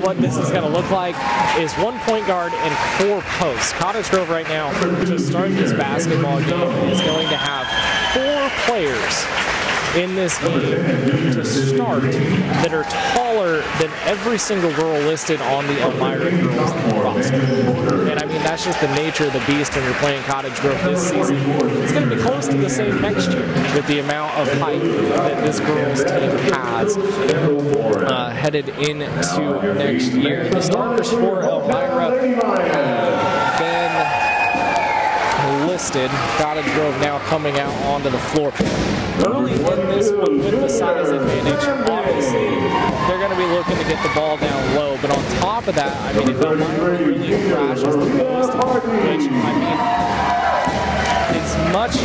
what this is going to look like is 1 point guard and 4 posts. Cottage Grove right now, to start this basketball game, is going to have 4 players in this game to start that are taller than every single girl listed on the Elmira girls roster. And I mean, that's just the nature of the beast when you're playing Cottage Grove this season. It's going to be close to the same next year with the amount of height that this girls team has headed into next year. The starters for Elmira have been listed. Cottage Grove now coming out onto the floor. Early in this one with the size advantage, obviously they're going to be looking to get the ball down low, but on top of that, I mean, if Elmira really crashes the post, which, I mean, as much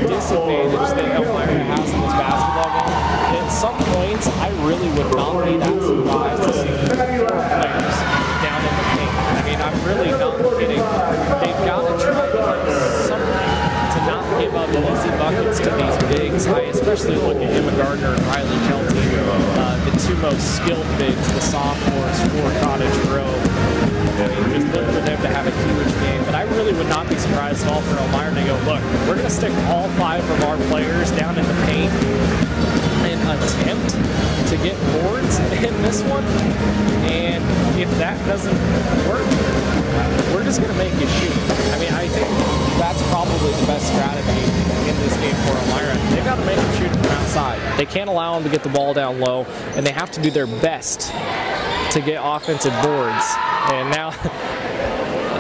disadvantage that Elmira has in this basketball game, at some points, I really would not be that surprised to see 4 players down in the paint. I mean, I'm really not kidding. They've got to try to do something to not give up easy buckets to these bigs. I especially look at Emma Gardner and Riley Kelty, the 2 most skilled bigs, the sophomores for Cottage Grove. I mean, just look for them to have a huge game. But I really would not be surprised at all for Elmira to go, look, we're going to stick all 5 of our players down in the paint and attempt to get boards in this one. And if that doesn't work, we're just going to make you shoot. I mean, I think that's probably the best strategy in this game for Elmira. They've got to make them shoot from outside. They can't allow them to get the ball down low, and they have to do their best to get offensive boards. And now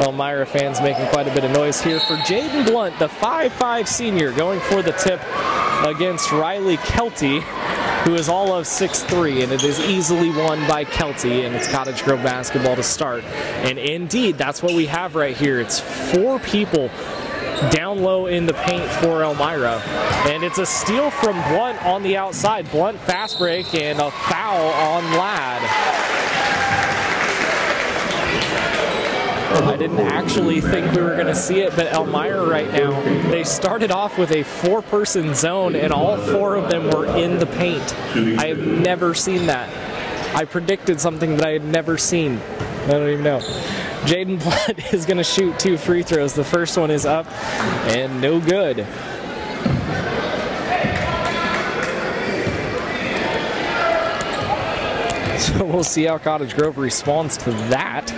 Elmira fans making quite a bit of noise here for Jaden Blunt, the 5'5" senior, going for the tip against Riley Kelty, who is all of 6'3", and it is easily won by Kelty, and it's Cottage Grove basketball to start. And indeed, that's what we have right here. It's 4 people down low in the paint for Elmira, and it's a steal from Blunt on the outside. Blunt fast break and a foul on Ladd. I didn't actually think we were going to see it, but Elmira right now, they started off with a 4-person zone, and all 4 of them were in the paint. I have never seen that. I predicted something that I had never seen. I don't even know. Jaden Blunt is going to shoot 2 free throws. The first one is up and no good. So we'll see how Cottage Grove responds to that.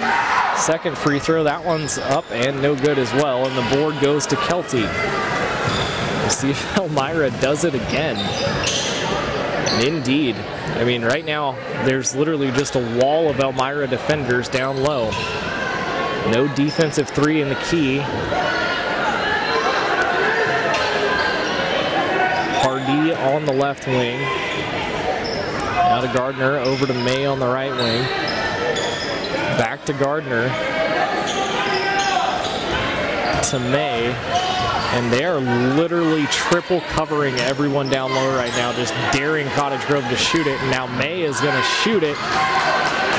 Second free throw, that one's up and no good as well, and the board goes to Kelty. We'll see if Elmira does it again. And indeed, I mean, right now, there's literally just a wall of Elmira defenders down low. No defensive 3 in the key. Hardy on the left wing. Now to Gardner, over to May on the right wing. Back to Gardner. To May. And they are literally triple covering everyone down low right now, just daring Cottage Grove to shoot it. And now May is going to shoot it.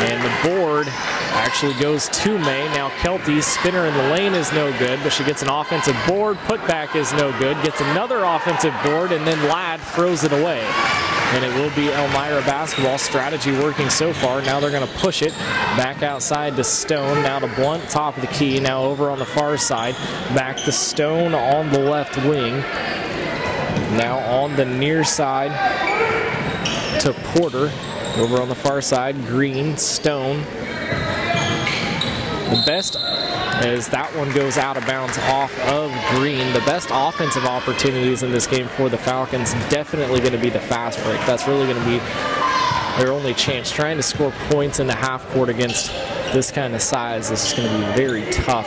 And the board actually goes to May. Now Kelty's spinner in the lane is no good, but she gets an offensive board. Putback is no good. Gets another offensive board, and then Ladd throws it away. And it will be Elmira basketball. Strategy working so far. Now they're going to push it back outside to Stone. Now to Blunt, top of the key. Now over on the far side. Back to Stone on the left wing. Now on the near side to Porter. Over on the far side, Green, Stone. The best, as that one goes out of bounds off of Green, the best offensive opportunities in this game for the Falcons definitely going to be the fast break. That's really going to be their only chance. Trying to score points in the half court against this kind of size is going to be very tough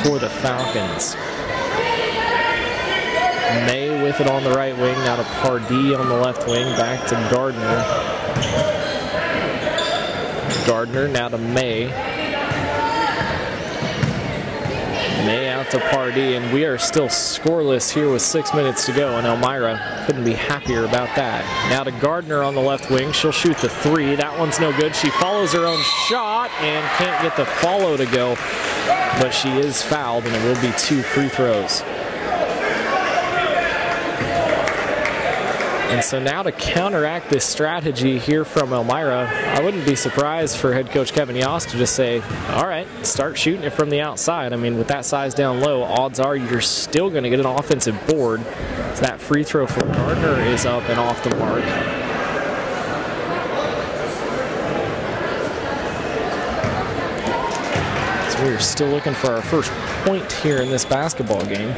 for the Falcons. May with it on the right wing, now to Pardee on the left wing, back to Gardner. Gardner now to May. May out to Pardee, and we are still scoreless here with 6 minutes to go, and Elmira couldn't be happier about that. Now to Gardner on the left wing. She'll shoot the 3. That one's no good. She follows her own shot and can't get the follow to go, but she is fouled, and it will be 2 free throws. And so now to counteract this strategy here from Elmira, I wouldn't be surprised for head coach Kevin Yost to just say, all right, start shooting it from the outside. I mean, with that size down low, odds are you're still going to get an offensive board. So that free throw for Gardner is up and off the mark. So we're still looking for our first point here in this basketball game.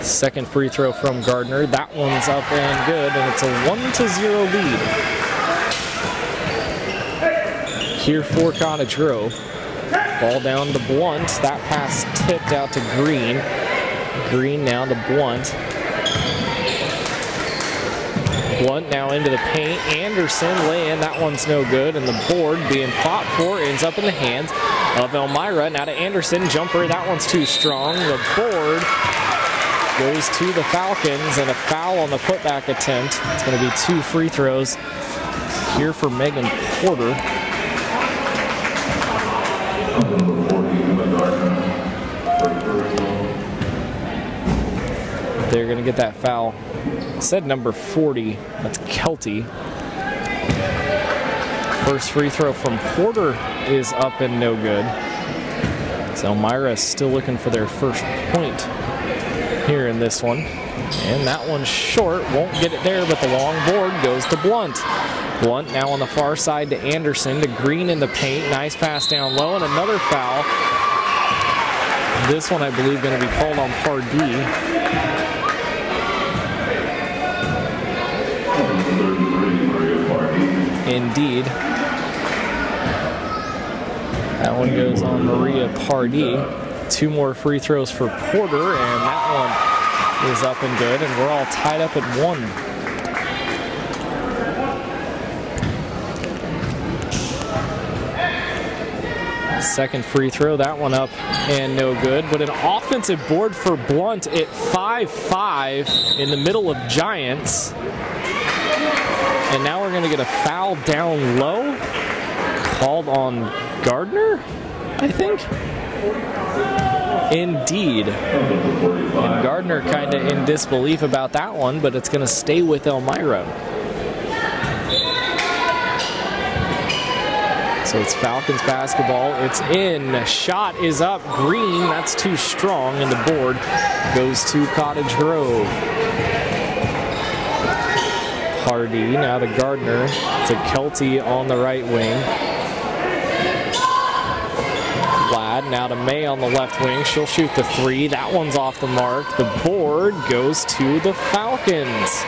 Second free throw from Gardner. That one's up and good, and it's a 1-0 lead here for Cottage Grove. Ball down to Blunt. That pass tipped out to Green. Green now to Blunt. Blunt now into the paint. Anderson lay in. That one's no good, and the board being fought for ends up in the hands of Elmira. Now to Anderson. Jumper. That one's too strong. The board goes to the Falcons, and a foul on the putback attempt. It's going to be 2 free throws here for Megan Porter. They're going to get that foul. It said number 40. That's Kelty. First free throw from Porter is up and no good. So Elmira is still looking for their first point here in this one, and that one's short, won't get it there, but the long board goes to Blunt. Blunt now on the far side to Anderson, to Green in the paint, nice pass down low, and another foul. This one I believe going to be called on Pardee. Indeed. That one goes on Maria Pardee. 2 more free throws for Porter, and that one is up and good, and we're all tied up at 1. Second free throw, that one up and no good, but an offensive board for Blunt at 5-5 in the middle of Giants. And now we're going to get a foul down low called on Gardner, I think. Indeed. And Gardner kind of in disbelief about that one, but it's going to stay with Elmira. So it's Falcons basketball. It's in. Shot is up. Green. That's too strong, and the board goes to Cottage Grove. Pardee now to Gardner, to Kelty on the right wing. Now to May on the left wing. She'll shoot the 3. That one's off the mark. The board goes to the Falcons.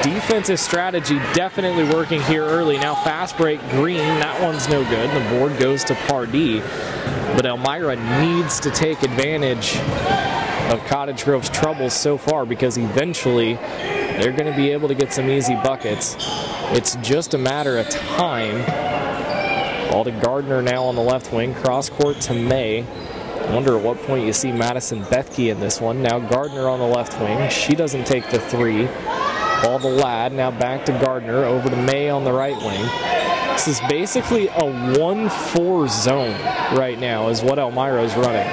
Defensive strategy definitely working here early. Now fast break Green. That one's no good. The board goes to Pardee. But Elmira needs to take advantage of Cottage Grove's troubles so far, because eventually they're going to be able to get some easy buckets. It's just a matter of time. Ball to Gardner now on the left wing. Cross court to May. I wonder at what point you see Madison Bethke in this one. Now Gardner on the left wing. She doesn't take the 3. Ball to Ladd. Now back to Gardner. Over to May on the right wing. This is basically a 1-4 zone right now is what Elmira is running.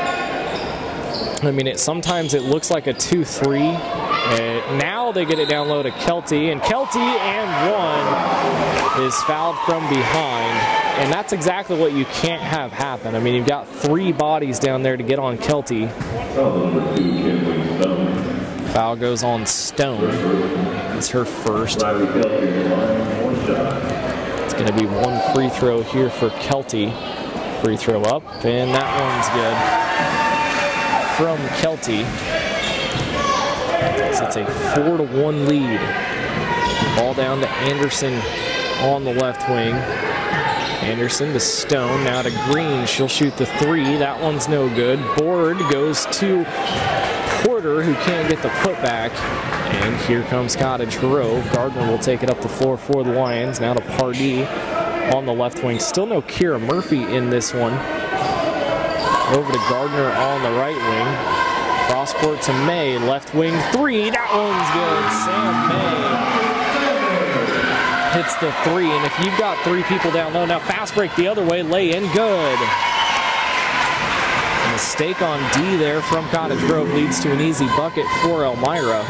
I mean, sometimes it looks like a 2-3. Now they get it down low to Kelty. And Kelty and 1 is fouled from behind. And that's exactly what you can't have happen. I mean, you've got 3 bodies down there to get on Kelty. Foul goes on Stone. It's her first. It's going to be 1 free throw here for Kelty. Free throw up, and that one's good from Kelty. So it's a 4-1 lead. Ball down to Anderson on the left wing. Anderson to Stone, now to Green. She'll shoot the 3. That one's no good. Board goes to Porter, who can't get the putback. And here comes Cottage Grove. Gardner will take it up the floor for the Lions. Now to Pardee on the left wing. Still no Kira Murphy in this one. Over to Gardner on the right wing. Cross court to May. Left wing 3. That one's good. Sam May hits the 3, and if you've got 3 people down low, now fast break the other way, lay in, good. A mistake on D there from Cottage Grove leads to an easy bucket for Elmira.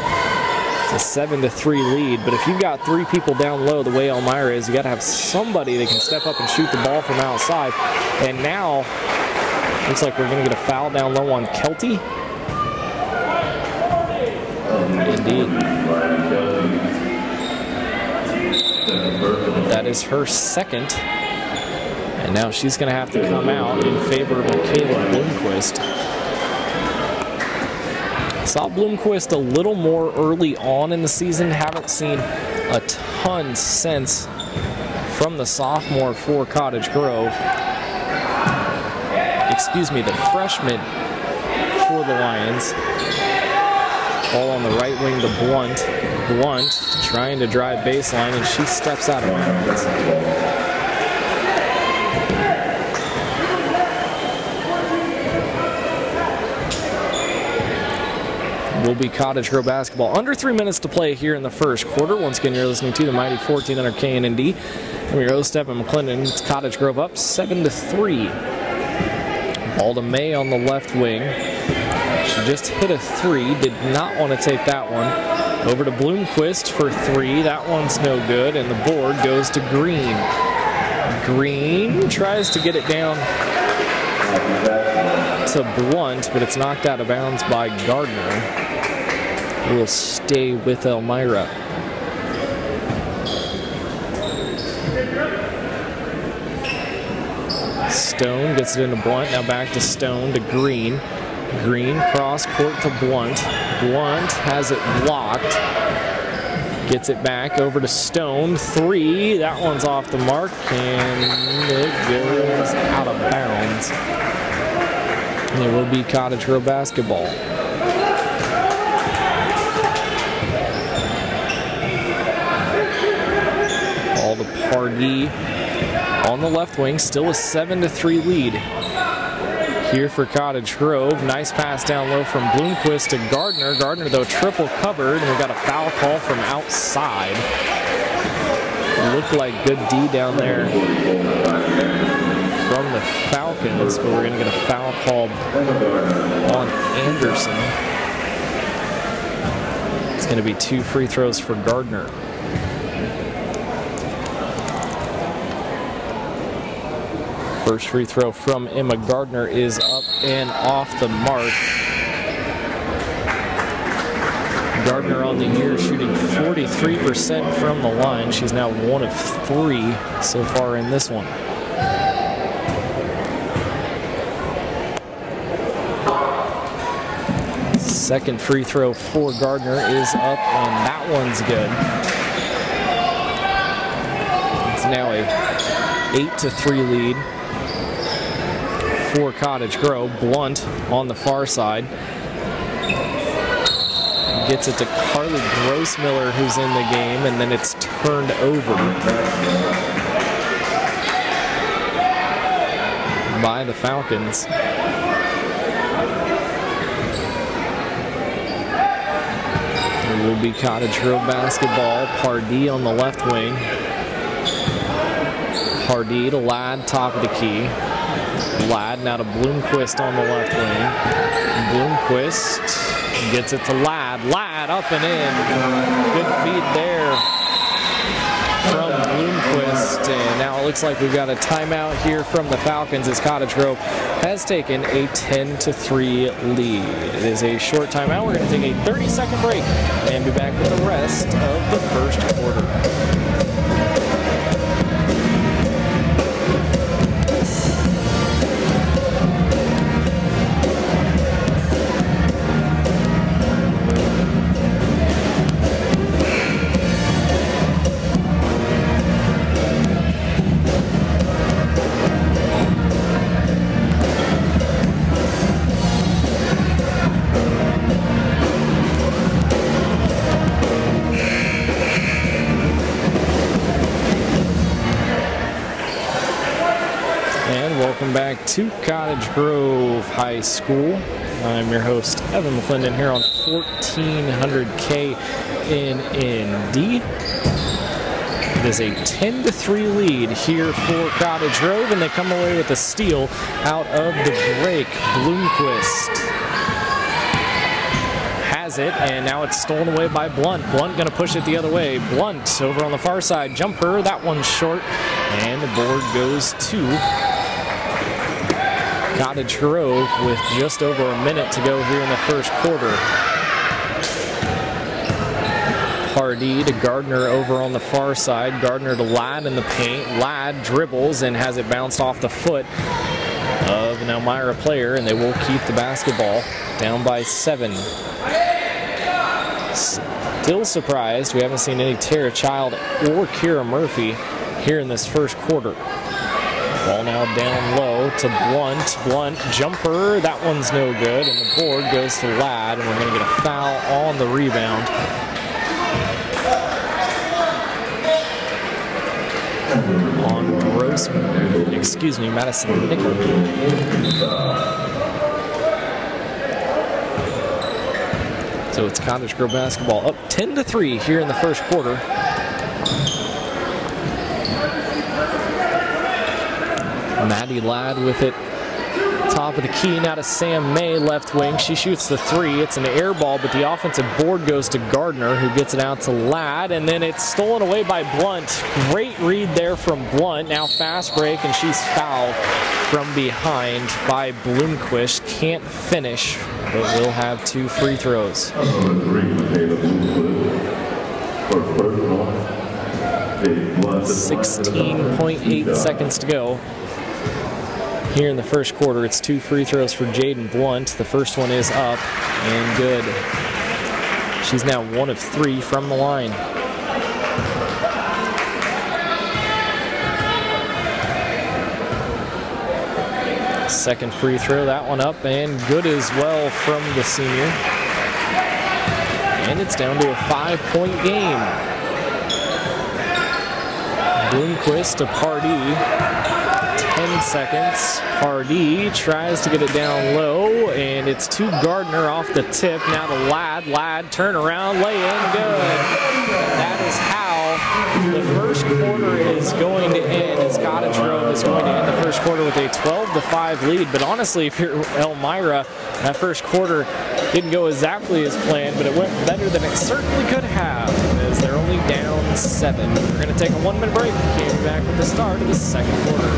It's a 7-3 lead, but if you've got 3 people down low the way Elmira is, you got to have somebody that can step up and shoot the ball from outside. And now, looks like we're going to get a foul down low on Kelty. Indeed. That is her second. And now she's going to have to come out in favor of Michaela Bloomquist. Saw Bloomquist a little more early on in the season. Haven't seen a ton since from the sophomore for Cottage Grove. Excuse me, the freshman for the Lions. Ball on the right wing to Blunt. Blunt trying to drive baseline, and she steps out of bounds. Will be Cottage Grove basketball. Under 3 minutes to play here in the first quarter. Once again, you're listening to the mighty 1400 KNND. I'm your host, Evan McClendon. It's Cottage Grove up 7-3. Ball to May on the left wing. She just hit a 3. Did not want to take that one. Over to Bloomquist for 3. That one's no good, and the board goes to Green. Green tries to get it down to Blunt, but it's knocked out of bounds by Gardner. Will stay with Elmira. Stone gets it into Blunt. Now back to Stone to Green. Green cross court to Blunt. Blunt has it blocked. Gets it back over to Stone. 3. That one's off the mark, and it goes out of bounds. And it will be Cottage Grove basketball. Ball to Pardee on the left wing. Still a 7-3 lead here for Cottage Grove. Nice pass down low from Bloomquist to Gardner. Gardner, though, triple covered, and we got a foul call from outside. Looked like good D down there from the Falcons, but we're going to get a foul called on Anderson. It's going to be 2 free throws for Gardner. First free throw from Emma Gardner is up and off the mark. Gardner on the year shooting 43% from the line. She's now 1 of 3 so far in this one. Second free throw for Gardner is up, and that one's good. It's now a 8-3 lead for Cottage Grove. Blunt on the far side. Gets it to Carly Grossmiller, who's in the game, and then it's turned over by the Falcons. It will be Cottage Grove basketball. Pardee on the left wing. Pardee to Ladd, top of the key. Ladd now to Bloomquist on the left wing. Bloomquist gets it to Ladd. Ladd up and in. Good feed there from Bloomquist. And now it looks like we've got a timeout here from the Falcons as Cottage Grove has taken a 10-3 lead. It is a short timeout. We're going to take a 30-second break and be back with the rest of the first quarter. Welcome back to Cottage Grove High School. I'm your host, Evan McClendon, here on 1400 KNND. It is a 10-3 lead here for Cottage Grove, and they come away with a steal out of the break. Bloomquist has has it, and now it's stolen away by Blunt. Blunt going to push it the other way. Blunt over on the far side. Jumper, that one's short, and the board goes to Cottage Grove with just over a minute to go here in the first quarter. Pardee to Gardner over on the far side. Gardner to Ladd in the paint. Ladd dribbles and has it bounced off the foot of an Elmira player, and they will keep the basketball down by 7. Still surprised we haven't seen any Tara Child or Kira Murphy here in this first quarter. Ball now down low to Blunt. Blunt jumper, that one's no good, and the board goes to Ladd, and we're going to get a foul on the rebound. On Grossman, excuse me, Madison Nickel. So it's Cottage Grove basketball up 10-3 here in the first quarter. Maddie Ladd with it. Top of the key now to Sam May, left wing. She shoots the 3. It's an air ball, but the offensive board goes to Gardner, who gets it out to Ladd, and then it's stolen away by Blunt. Great read there from Blunt. Now fast break, and she's fouled from behind by Bloomquist. Can't finish, but will have 2 free throws. 16.8 seconds to go. Here in the first quarter, it's 2 free throws for Jaden Blunt. The first one is up and good. She's now 1 of 3 from the line. Second free throw, that one up and good as well from the senior. And it's down to a 5-point game. Bloomquist to Pardee. 10 seconds. Pardee tries to get it down low, and it's to Gardner off the tip. Now to Ladd. Ladd, turn around, lay in, good. That is how the first quarter is going to end, as Cottage Grove is going to end the first quarter with a 12-5 lead. But honestly, if you're Elmira, that first quarter didn't go exactly as planned, but it went better than it certainly could have, as they're only down 7. We're going to take a 1-minute break. We'll be back with the start of the second quarter.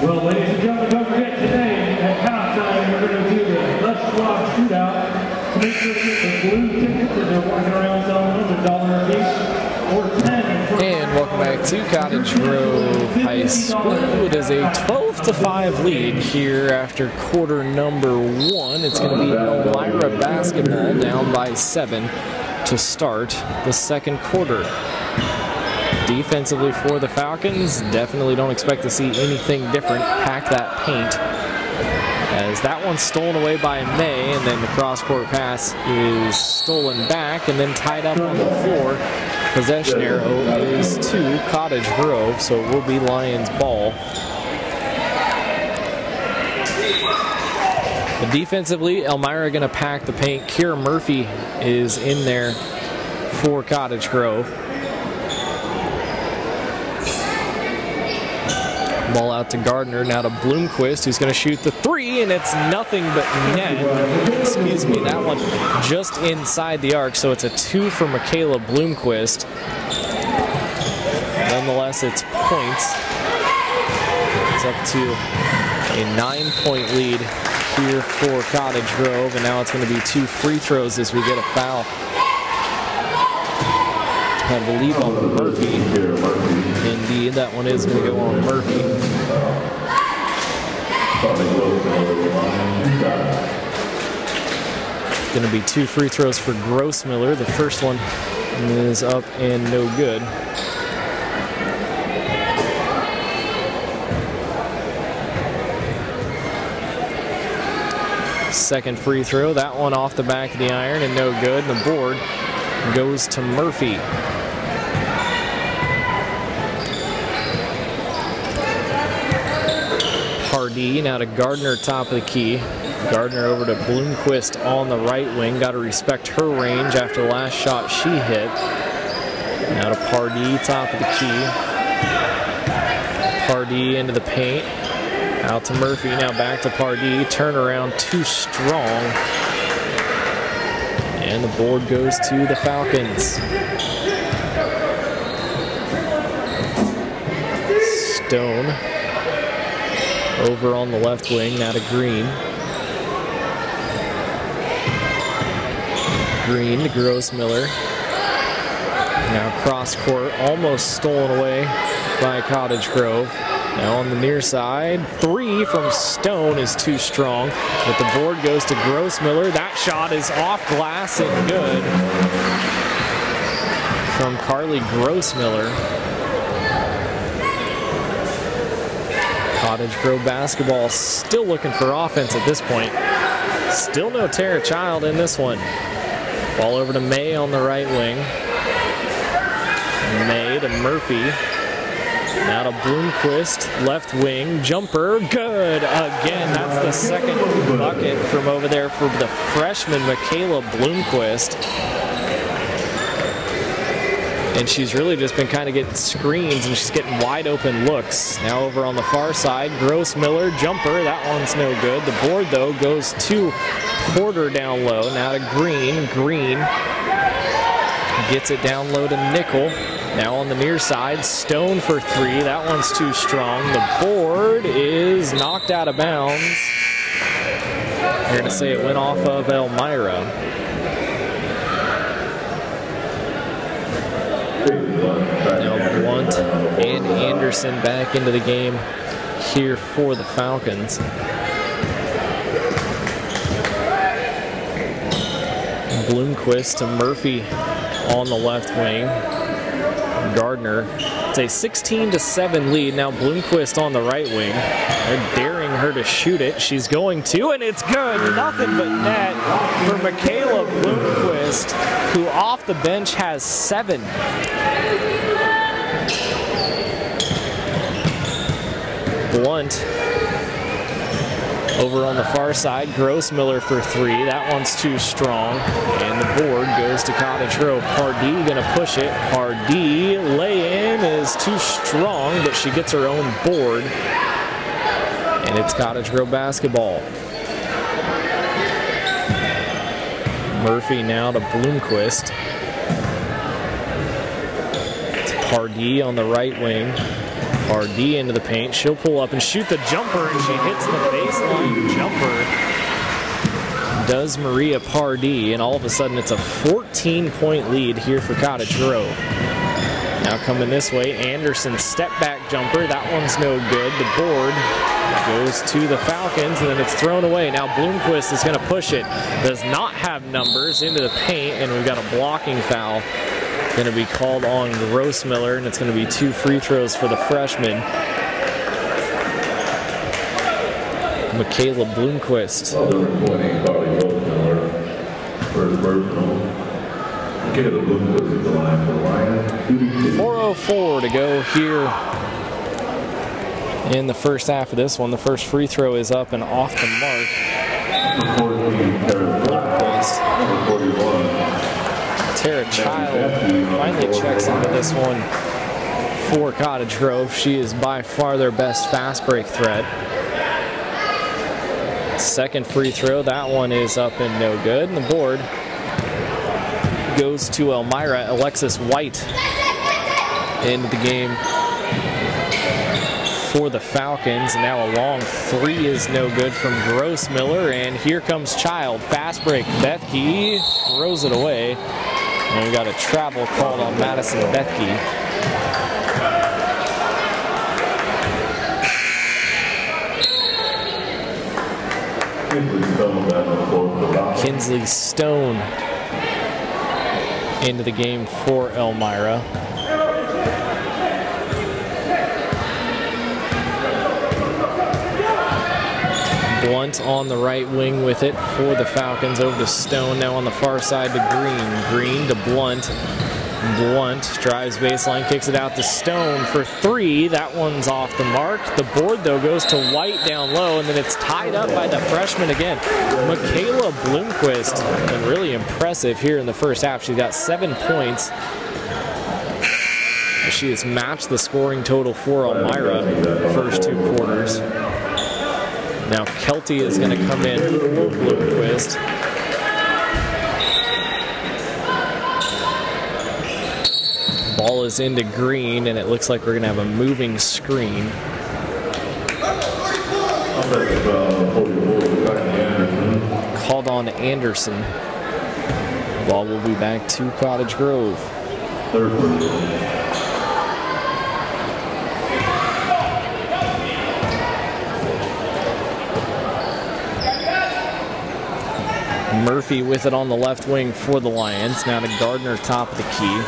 Well, ladies and gentlemen, don't forget today at halftime we're going to do the Let's Rock Shootout. So make sure to get the blue tickets as they're walking around selling them $1 a piece or 10. And welcome back to Cottage Grove High School. It is a 12-5 lead here after quarter number 1. It's going to be Elmira basketball down by 7 to start the second quarter. Defensively for the Falcons, definitely don't expect to see anything different. Pack that paint. As that one's stolen away by May, and then the cross-court pass is stolen back and then tied up on the floor. Possession arrow is to Cottage Grove, so it will be Lions ball. But defensively, Elmira going to pack the paint. Kira Murphy is in there for Cottage Grove. Ball out to Gardner, now to Bloomquist, who's going to shoot the 3, and it's nothing but net. Excuse me, that one just inside the arc, so it's a 2 for Michaela Bloomquist. Nonetheless, it's points. It's up to a 9-point lead here for Cottage Grove, and now it's going to be 2 free throws as we get a foul. I believe on Murphy. Indeed, that one is going to go on Murphy. Going to be 2 free throws for Grossmiller. The first one is up and no good. Second free throw, that one off the back of the iron and no good. The board goes to Murphy. Pardee now to Gardner, top of the key. Gardner over to Bloomquist on the right wing. Got to respect her range after the last shot she hit. Now to Pardee, top of the key. Pardee into the paint. Out to Murphy, now back to Pardee. Turnaround too strong. And the board goes to the Falcons. Stone over on the left wing, now to Green. Green to Grossmiller. Now cross court, almost stolen away by Cottage Grove. Now on the near side, 3 from Stone is too strong, but the board goes to Grossmiller. That shot is off glass and good from Carly Grossmiller. Cottage Grove basketball still looking for offense at this point. Still no Tara Child in this one. Ball over to May on the right wing. May to Murphy. Now to Bloomquist, left wing, jumper, good again. That's the second bucket from over there for the freshman Michaela Bloomquist. And she's really just been kind of getting screens and she's getting wide open looks. Now over on the far side, Grossmiller, jumper, that one's no good. The board though goes to Porter down low. Now to Green, Green gets it down low to Nickel. Now on the near side, Stone for 3. That one's too strong. The board is knocked out of bounds. You're going to say it went off of Elmira. Now Blunt and Anderson back into the game here for the Falcons. Bloomquist to Murphy on the left wing. Gardner. It's a 16-7 lead. Now Bloomquist on the right wing. They're daring her to shoot it. She's going to, and it's good. Nothing but net for Michaela Bloomquist, who off the bench has 7. Blunt over on the far side, Grossmiller for 3. That one's too strong, and the board goes to Cottage Grove. Pardee gonna push it. Pardee lay-in is too strong, but she gets her own board, and it's Cottage Grove basketball. Murphy now to Bloomquist. It's Pardee on the right wing. Pardee into the paint. She'll pull up and shoot the jumper, and she hits the baseline jumper. Does Maria Pardee, and all of a sudden it's a 14-point lead here for Cottage Grove. Now coming this way, Anderson step back jumper. That one's no good. The board goes to the Falcons, and then it's thrown away. Now Bloomquist is going to push it. Does not have numbers into the paint, and we've got a blocking foul going to be called on Grossmiller, and it's going to be 2 free throws for the freshman, Michaela Bloomquist. 4:04 to go here in the first half of this one. The first free throw is up and off the mark. Bloomquist. Tara Child finally checks into this one for Cottage Grove. She is by far their best fast break threat. Second free throw, that one is up and no good. And the board goes to Elmira. Alexis White into the game for the Falcons. Now a long 3 is no good from Grossmiller, and here comes Child. Fast break, Bethke throws it away. And we got a travel called on Madison Bethke. Kinsley Stone into the game for Elmira. Blunt on the right wing with it for the Falcons. Over to Stone, now on the far side to Green. Green to Blunt. Blunt drives baseline, kicks it out to Stone for three. That one's off the mark. The board, though, goes to White down low, and then it's tied up by the freshman again. Michaela Bloomquist, been really impressive here in the first half. She got 7 points. She has matched the scoring total for Elmira the first 2 quarters. Now Kelty is going to come in for Bloomquist. Ball is into Green, and it looks like we're going to have a moving screen. Called on Anderson. Ball will be back to Cottage Grove. Murphy with it on the left wing for the Lions. Now to Gardner, top of the key.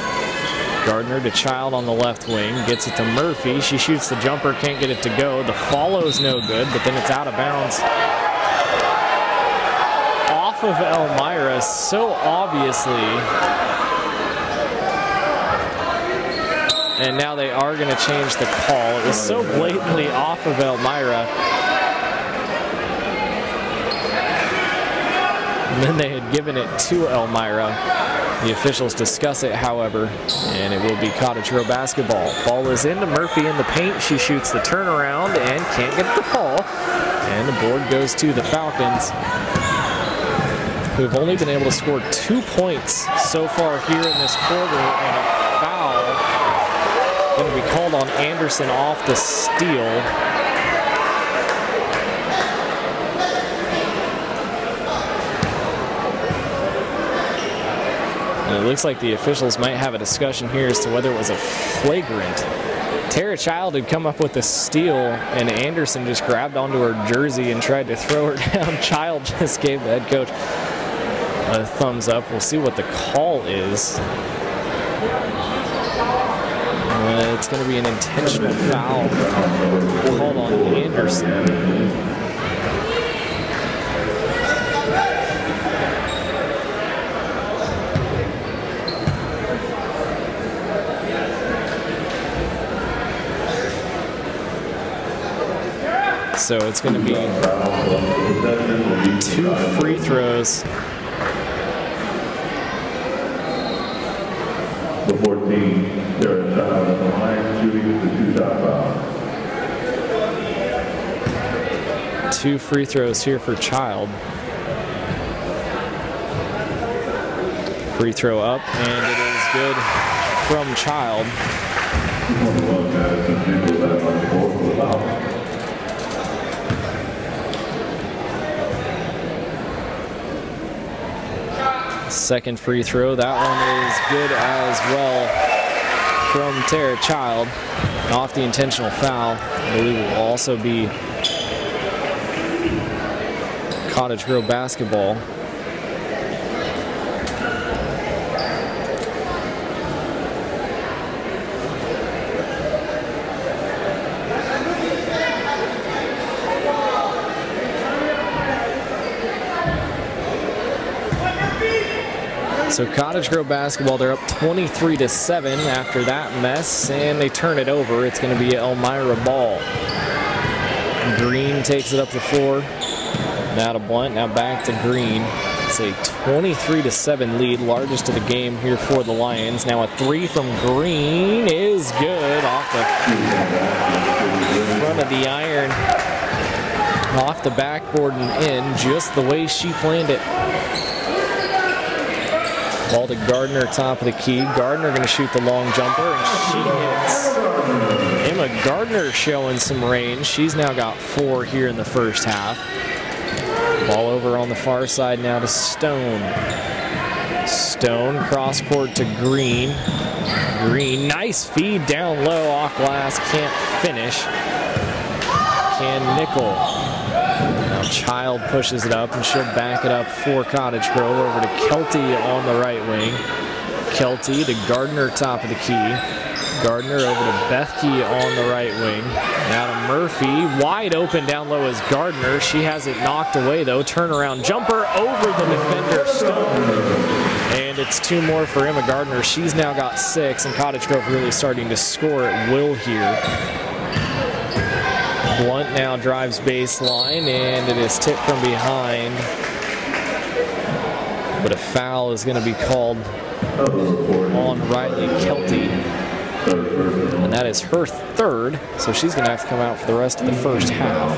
Gardner to Child on the left wing. Gets it to Murphy. She shoots the jumper, can't get it to go. The follow's no good, but then it's out of bounds. Off of Elmira, so obviously. And now they are going to change the call. It was so blatantly off of Elmira. And then they had given it to Elmira. The officials discuss it, however, and it will be Cottage Grove basketball. Ball is into Murphy in the paint. She shoots the turnaround and can't get the ball. And the board goes to the Falcons, who have only been able to score 2 points so far here in this quarter, and a foul going to be called on Anderson off the steal. And it looks like the officials might have a discussion here as to whether it was a flagrant. Tara Child had come up with the steal, and Anderson just grabbed onto her jersey and tried to throw her down. Child just gave the head coach a thumbs up. We'll see what the call is. It's going to be an intentional foul called on Anderson. So it's going to be 2 free throws. The 14, Tara Child on the line, shooting the 2-shot foul. 2 free throws here for Child. Free throw up, and it is good from Child. Second free throw, that one is good as well from Tara Child. Off the intentional foul, I believe it will also be Cottage Grove basketball. So Cottage Grove basketball, they're up 23-7 after that mess, and they turn it over. It's going to be Elmira ball. Green takes it up the floor. Now to Blunt, now back to Green. It's a 23-7 lead, largest of the game here for the Lions. Now a 3 from Green is good off the front of the iron, off the backboard and in, just the way she planned it. Ball to Gardner, top of the key. Gardner going to shoot the long jumper, and she hits. Emma Gardner showing some range. She's now got 4 here in the first half. Ball over on the far side now to Stone. Stone, cross court to Green. Green, nice feed down low, off glass, can't finish. Can Nickel. Now Child pushes it up, and she'll back it up for Cottage Grove over to Kelty on the right wing. Kelty to Gardner, top of the key. Gardner over to Bethke on the right wing. Now to Murphy, wide open down low is Gardner. She has it knocked away though. Turnaround jumper over the defender Stone. And it's 2 more for Emma Gardner. She's now got 6, and Cottage Grove really starting to score at will here. Blunt now drives baseline, and it is tipped from behind. But a foul is going to be called on Riley Kelty. And that is her 3rd, so she's going to have to come out for the rest of the first half.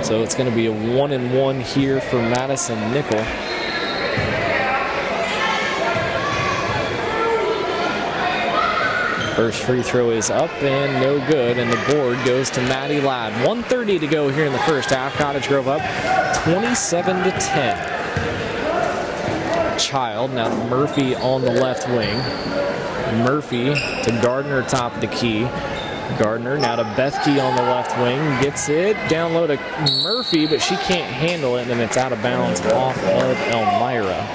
So it's going to be a 1-and-1 here for Madison Nickel. First free throw is up and no good, and the board goes to Maddie Ladd. 1:30 to go here in the first half. Cottage Grove up 27-10. Child, now Murphy on the left wing. Murphy to Gardner, top of the key. Gardner now to Bethke on the left wing. Gets it down low to Murphy, but she can't handle it, and then it's out of bounds off of Elmira.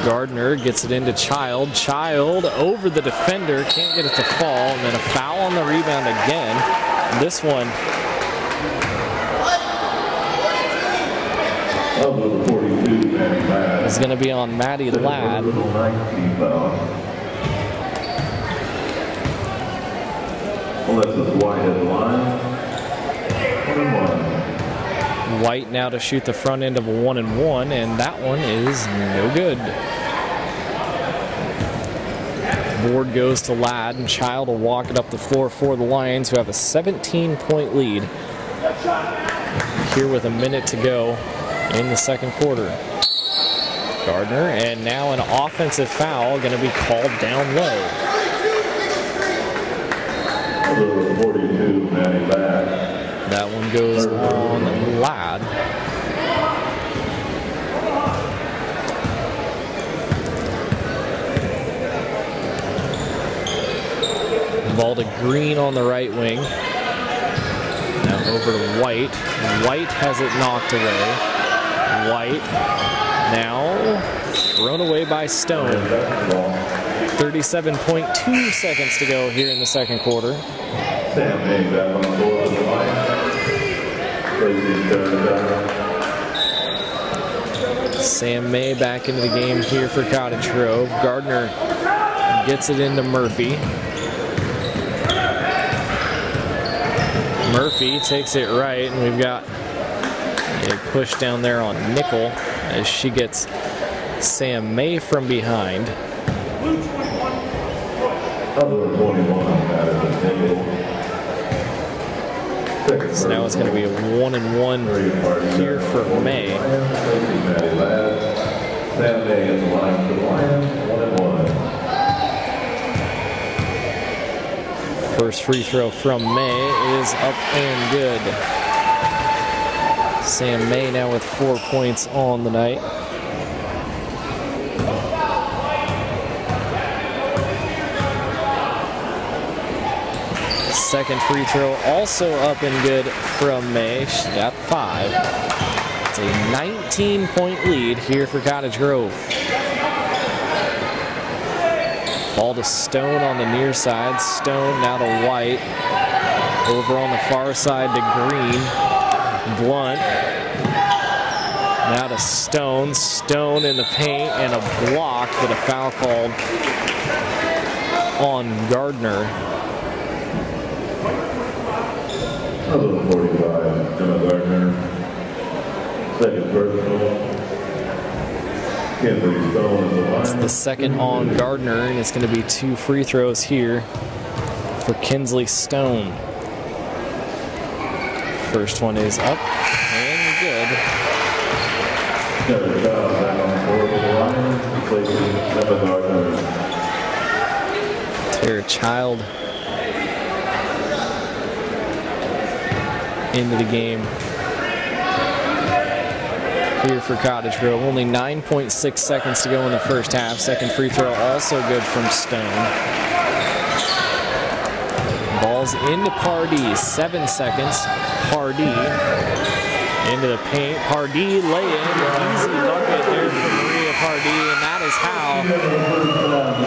Gardner gets it into Child. Child over the defender, can't get it to fall, and then a foul on the rebound again. This one is going to be on Maddie Ladd. White now to shoot the front end of a 1-and-1, and that one is no good. Board goes to Ladd, and Child will walk it up the floor for the Lions, who have a 17-point lead here with a minute to go in the second quarter. Gardner, and now an offensive foul going to be called down low. 42, Maddie Ladd. That one goes on Ladd. Ball to Green on the right wing. Now over to White. White has it knocked away. White now thrown away by Stone. 37.2 seconds to go here in the second quarter. Sam May back into the game here for Cottage Grove. Gardner gets it into Murphy. Murphy takes it right, and we've got a push down there on Nickel as she gets Sam May from behind. So now it's going to be a 1-and-1 here for May. First free throw from May is up and good. Sam May now with 4 points on the night. Second free throw also up and good from May. She's got 5. It's a 19-point lead here for Cottage Grove. Ball to Stone on the near side. Stone now to White. Over on the far side to Green. Blunt. Now to Stone. Stone in the paint and a block, but a foul called on Gardner. 45, Emma Gardner. Second personal. It's the second on Gardner, and it's going to be 2 free throws here for Kinsley Stone. First one is up and good. Tara Child into the game here for Cottage Grove. Only 9.6 seconds to go in the first half. Second free throw also good from Stone. Ball's into Pardee, 7 seconds. Pardee into the paint. Pardee lay in, easy bucket there for Maria Pardee, and that is how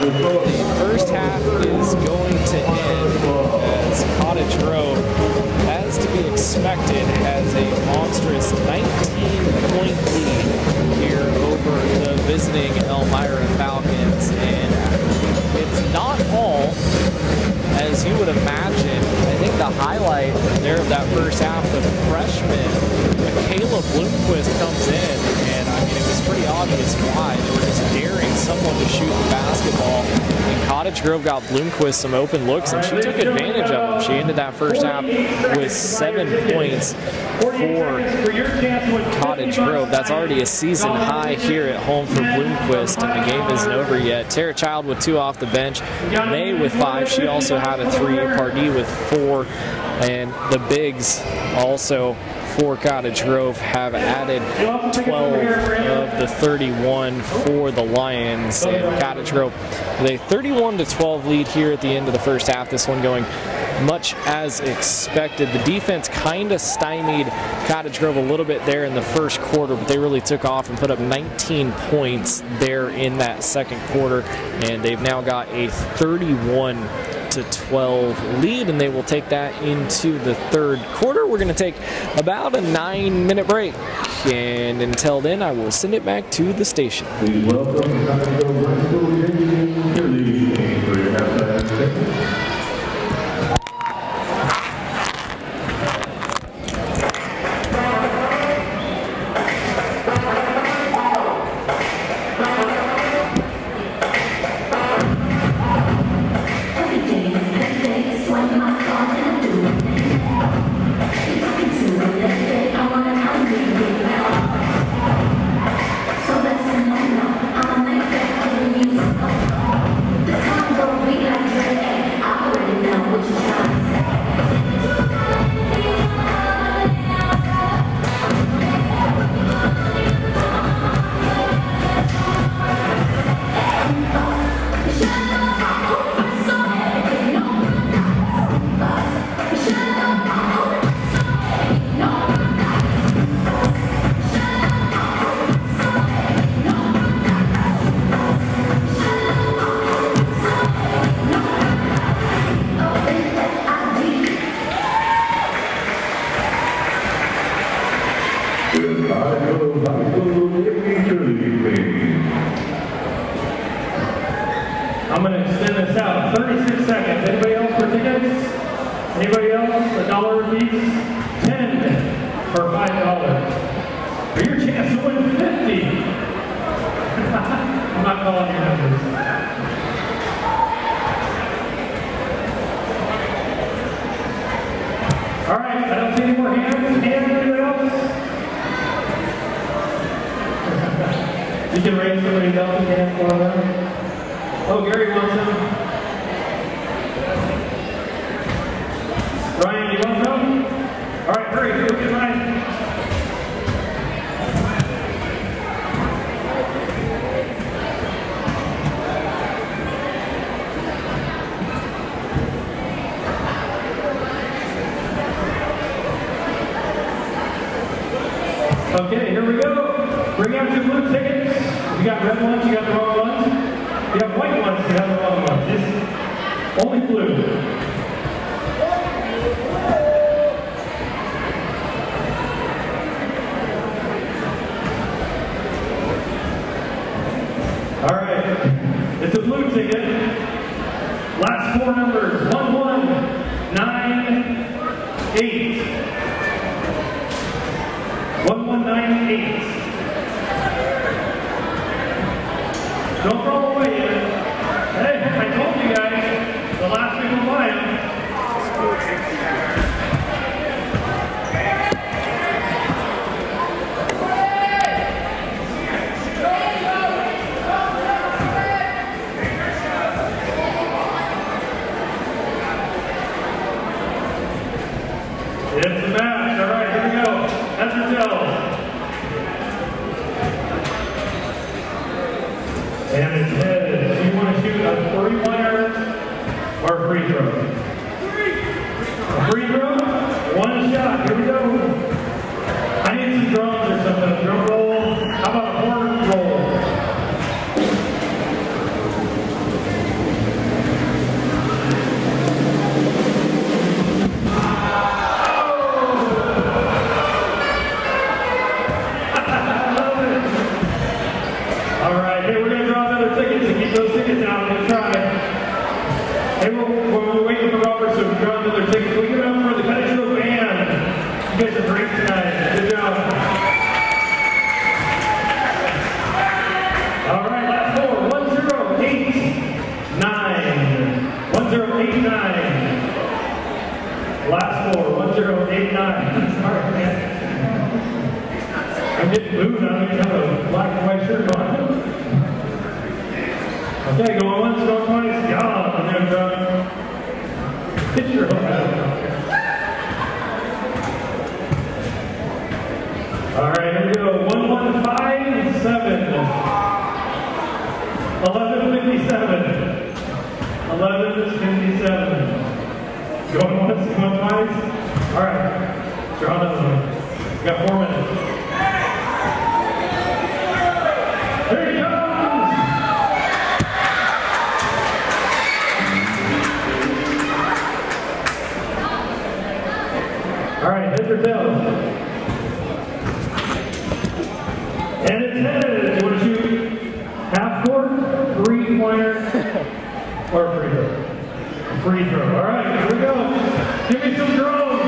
the first half is going to end, as Cottage Grove, as to be expected, has a monstrous 19-point lead here over the visiting Elmira Falcons, and it's not all as you would imagine. I think the highlight there of that first half, the freshman Michaela Bloomquist comes in, and I mean, it was pretty obvious why. They were just daring someone to shoot the basketball, and Cottage Grove got Bloomquist some open looks, and she took advantage of them. She ended that first half with 7 points for Cottage Grove. That's already a season high here at home for Bloomquist, and the game isn't over yet. Tara Child with 2 off the bench, May with 5. She also had a 3, Pardee with 4, and the bigs also for Cottage Grove have added 12 of the 31 for the Lions, and Cottage Grove with a 31-12 lead here at the end of the first half. This one going much as expected. The defense kind of stymied Cottage Grove a little bit there in the first quarter, but they really took off and put up 19 points there in that second quarter, and they've now got a 31-12 lead, and they will take that into the third quarter. We're going to take about a 9-minute break, and until then I will send it back to the station. Please welcome Cottage Grove High School cheerleading for your halftime segment. I'm going to extend this out 36 seconds. Anybody else for tickets? Anybody else? $1 apiece? 10 for $5. For your chance to win 50. I'm not calling your numbers. All right, I don't see any more hands. Anybody else? You can raise somebody else's hand for them. Oh, Gary wants them. Ryan, you want them? All right, hurry, go get Ryan. Okay, here we go. Bring out your blue tickets. You got red ones, you got the wrong ones. You have white ones, you have the wrong ones. It's only blue. All right, it's a blue ticket. Last 4 numbers, 1198. 1198. Don't throw them away yet. Hey, I told you guys, the last thing will buy them. It's a match. And it's headed. Do you want to shoot a three-pointer or a free throw? A free throw? One shot. Here we go. I need some drums or something. Drum roll. How about a horn roll? All right. Hey, we're going to draw another ticket to keep those tickets out. We'll try. Hey, we're waiting for Robert, so we draw another ticket. Can we give it up for the Cottage band? You guys are great tonight. Good job. All right, last four. 1089. 1089. Last four. 1089. Sorry, man. I'm getting moved. I don't even have a black and white shirt on. Okay, going once, going twice. God, I'm going to picture of that. All right, here we go. 1157. 1157. 1157. Going once, going twice. All right, draw another one. We got 4 minutes. There he goes! All right, heads or tails? And it's heads. You want to shoot half court, three-pointer, or free throw? Free throw. All right, here we go. Give me some drums.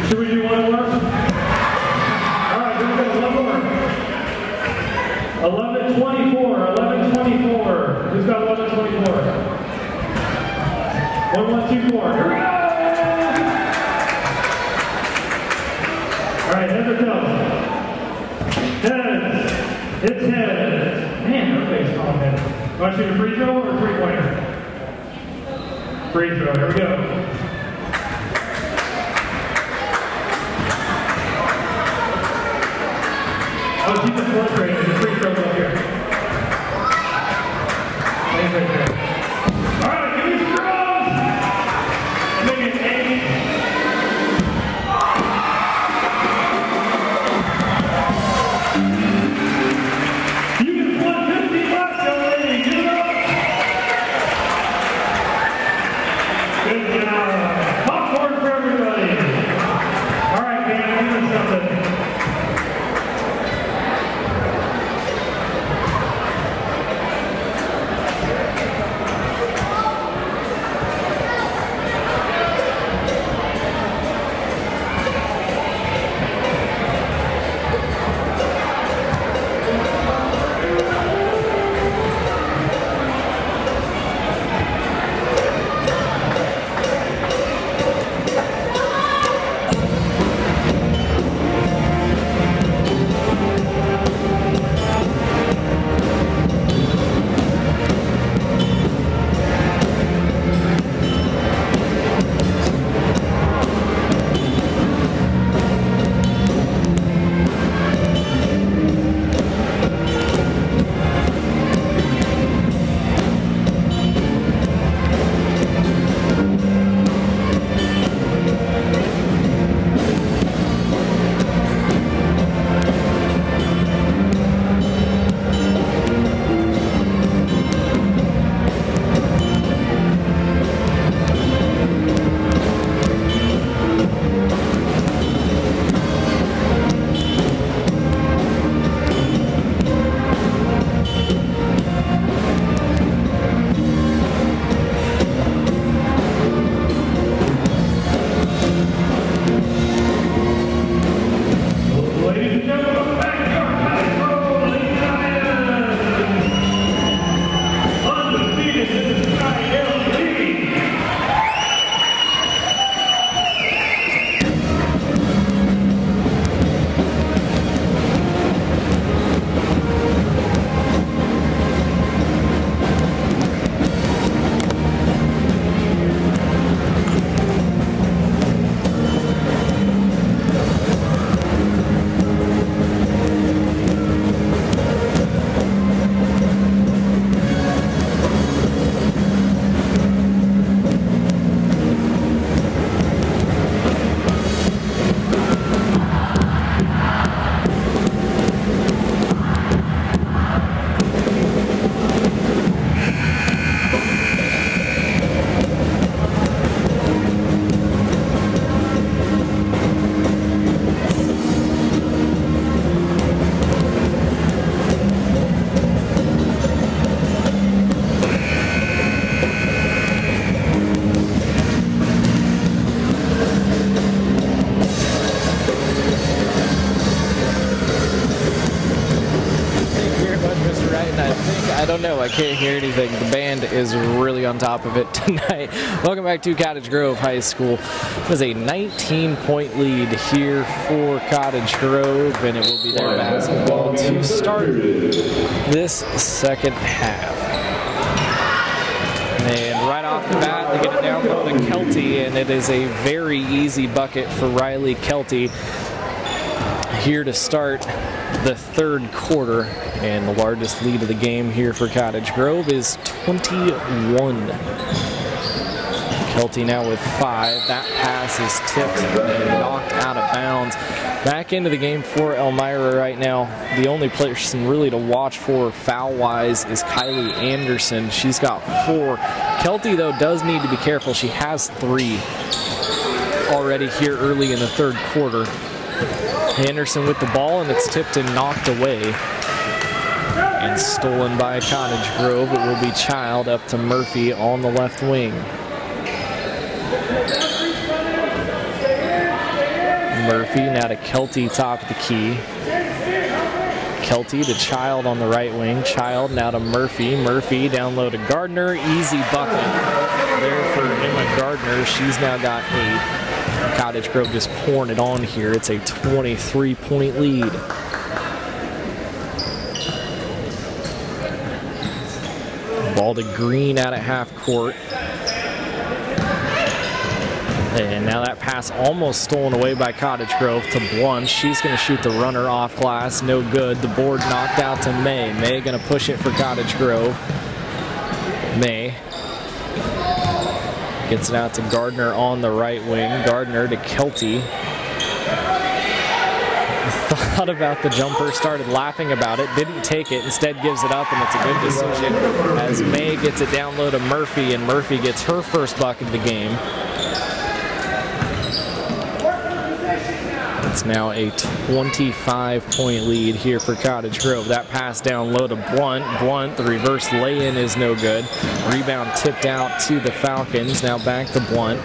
Should we do one more? All right, here we go. One more. 1124. 1124. Who's got 1124? 1124. Here we go! All right, heads or tails? Heads. It's heads. Man, everybody's calling heads. Want to shoot a free throw or a three-pointer? Free throw. Here we go. Oh, keep the fourth grade. There's a free throw up here. Right there. All right, give me some drums. And maybe an 8. You just won $50, young lady. Give it up. Good job. Popcorn for everybody. All right, man, give us something. I can't hear anything. The band is really on top of it tonight. Welcome back to Cottage Grove High School. It was a 19-point lead here for Cottage Grove, and it will be their basketball to start this second half. And right off the bat, they get it down low to Kelty, and it is a very easy bucket for Riley Kelty here to start the third quarter. And the largest lead of the game here for Cottage Grove is 21. Kelty now with 5. That pass is tipped and knocked out of bounds. Back into the game for Elmira right now. The only person really to watch for foul-wise is Kylie Anderson. She's got 4. Kelty, though, does need to be careful. She has 3 already here early in the third quarter. Anderson with the ball, and it's tipped and knocked away. And stolen by Cottage Grove. It will be Child up to Murphy on the left wing. Murphy now to Kelty, top of the key. Kelty to Child on the right wing. Child now to Murphy. Murphy down low to Gardner. Easy bucket there for Emma Gardner. She's now got 8. Cottage Grove just pouring it on here. It's a 23-point lead. Ball to Green out at half court. And now that pass almost stolen away by Cottage Grove to Blunt. She's going to shoot the runner off glass. No good. The board knocked out to May. May going to push it for Cottage Grove. May gets it out to Gardner on the right wing. Gardner to Kelty. Thought about the jumper, started laughing about it, didn't take it, instead gives it up, and it's a good decision as May gets it down low to Murphy, and Murphy gets her first bucket of the game. It's now a 25-point lead here for Cottage Grove. That pass down low to Blunt. Blunt, the reverse lay-in is no good. Rebound tipped out to the Falcons. Now back to Blunt.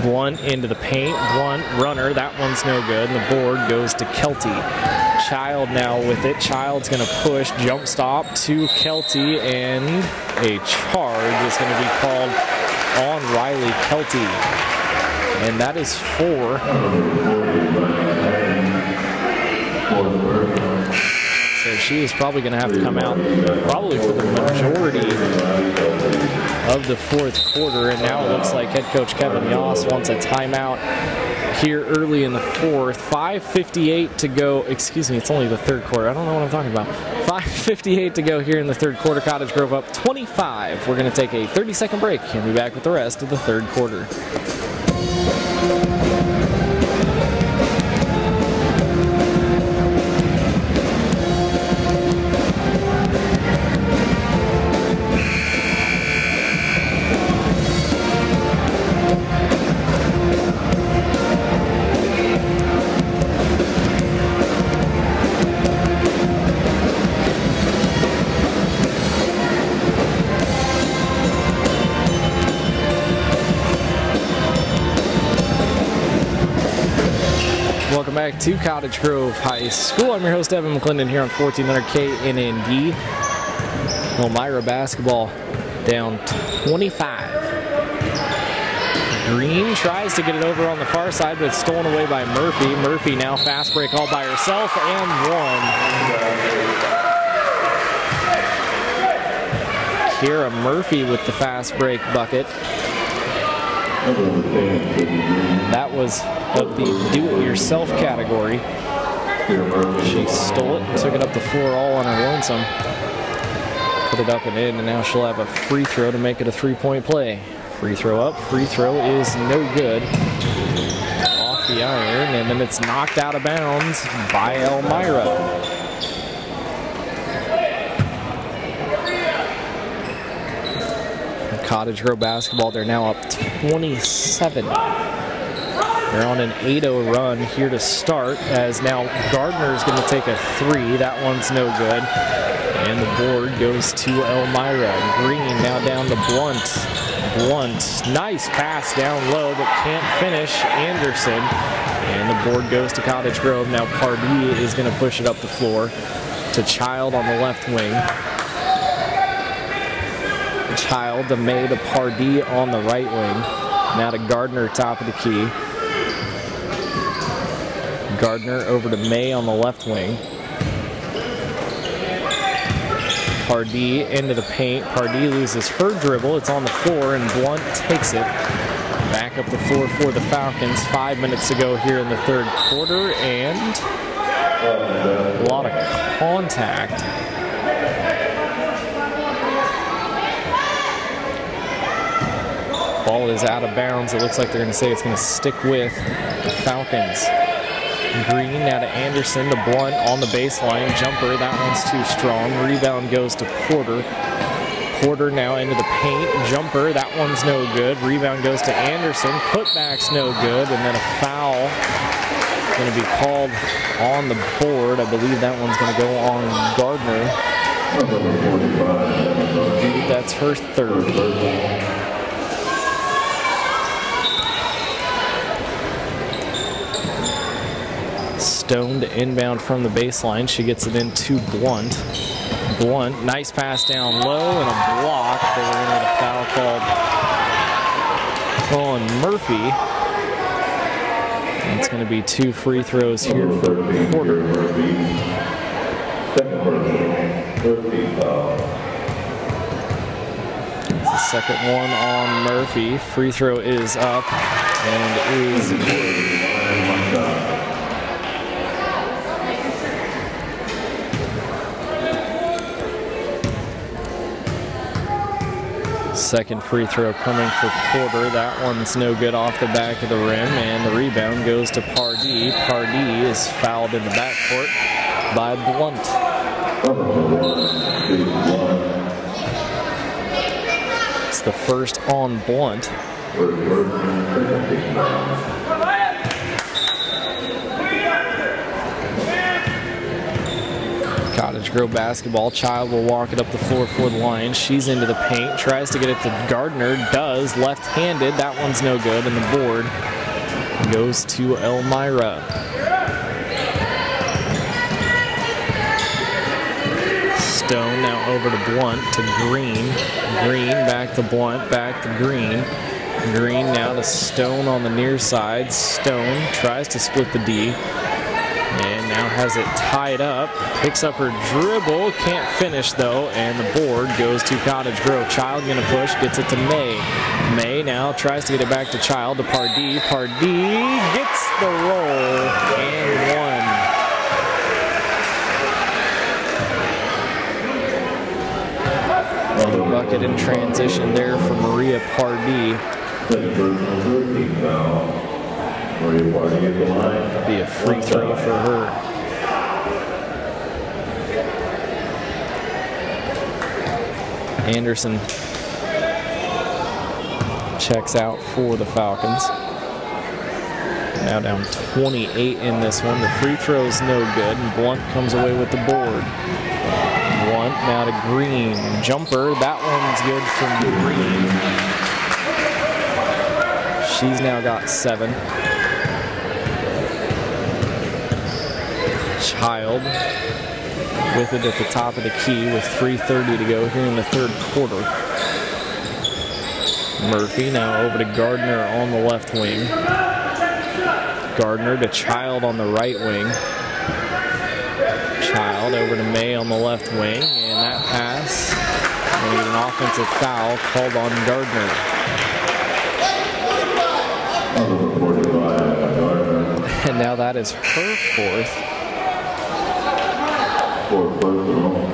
Blunt into the paint. Blunt, runner. That one's no good. And the board goes to Kelty. Child now with it. Child's going to push. Jump stop to Kelty. And a charge is going to be called on Riley Kelty. And that is 4. So she is probably going to have to come out probably for the majority of the fourth quarter. And now it looks like head coach Kevin Yoss wants a timeout here early in the fourth. 5:58 to go. Excuse me, it's only the third quarter. I don't know what I'm talking about. 5:58 to go here in the third quarter. Cottage Grove up 25. We're going to take a 30-second break and be back with the rest of the third quarter. Back to Cottage Grove High School. I'm your host, Evan McClendon, here on 1400 KNND. Elmira basketball down 25. Green tries to get it over on the far side, but it's stolen away by Murphy. Murphy now fast break all by herself and one. Kira Murphy with the fast break bucket. That was of the do-it-yourself category. She stole it and took it up the floor all on her lonesome. Put it up and in, and now she'll have a free throw to make it a 3-point play. Free throw up, free throw is no good. Off the iron, and then it's knocked out of bounds by Elmira. Cottage Grove basketball, they're now up 27. They're on an 8-0 run here to start, as now Gardner is going to take a 3. That one's no good. And the board goes to Elmira. Green now down to Blunt. Blunt, nice pass down low, but can't finish. Anderson. And the board goes to Cottage Grove. Now Pardee is going to push it up the floor to Child on the left wing. Child to May to Pardee on the right wing. Now to Gardner, top of the key. Gardner over to May on the left wing. Pardee into the paint. Pardee loses her dribble. It's on the floor, and Blunt takes it. Back up the floor for the Falcons. 5 minutes to go here in the third quarter, and a lot of contact. Ball is out of bounds. It looks like they're going to say it's going to stick with the Falcons. Green now to Anderson to Blunt on the baseline. Jumper, that one's too strong. Rebound goes to Porter. Porter now into the paint. Jumper, that one's no good. Rebound goes to Anderson. Putback's no good. And then a foul going to be called on the board. I believe that one's going to go on Gardner. That's her third. Stone to inbound from the baseline. She gets it into Blunt. Blunt, nice pass down low and a block. They were going to get a foul called on Murphy. And it's going to be 2 free throws here for Porter. It's the second one on Murphy. Free throw is up and is good. Second free throw coming for Porter. That one's no good off the back of the rim, and the rebound goes to Pardee. Pardee is fouled in the backcourt by Blunt. It's the first on Blunt. Cottage Grove basketball. Child will walk it up the floor for the Lions. She's into the paint, tries to get it to Gardner, does, left-handed. That one's no good, and the board goes to Elmira. Stone now over to Blunt, to Green. Green back to Blunt, back to Green. Green now to Stone on the near side. Stone tries to split the D. And now has it tied up, picks up her dribble, can't finish though, and the board goes to Cottage Grove. Child gonna push, gets it to May. May now tries to get it back to Child, to Pardee. Pardee gets the roll and one. Bucket in transition there for Maria Pardee. Be a free throw for her. Anderson checks out for the Falcons. Now down 28 in this one. The free throw's no good, and Blunt comes away with the board. Blunt now to Green. Jumper, that one's good from Green. She's now got 7. Child with it at the top of the key with 3:30 to go here in the third quarter. Murphy now over to Gardner on the left wing. Gardner to Child on the right wing. Child over to May on the left wing, and that pass, we need an offensive foul called on Gardner. And now that is her 4th.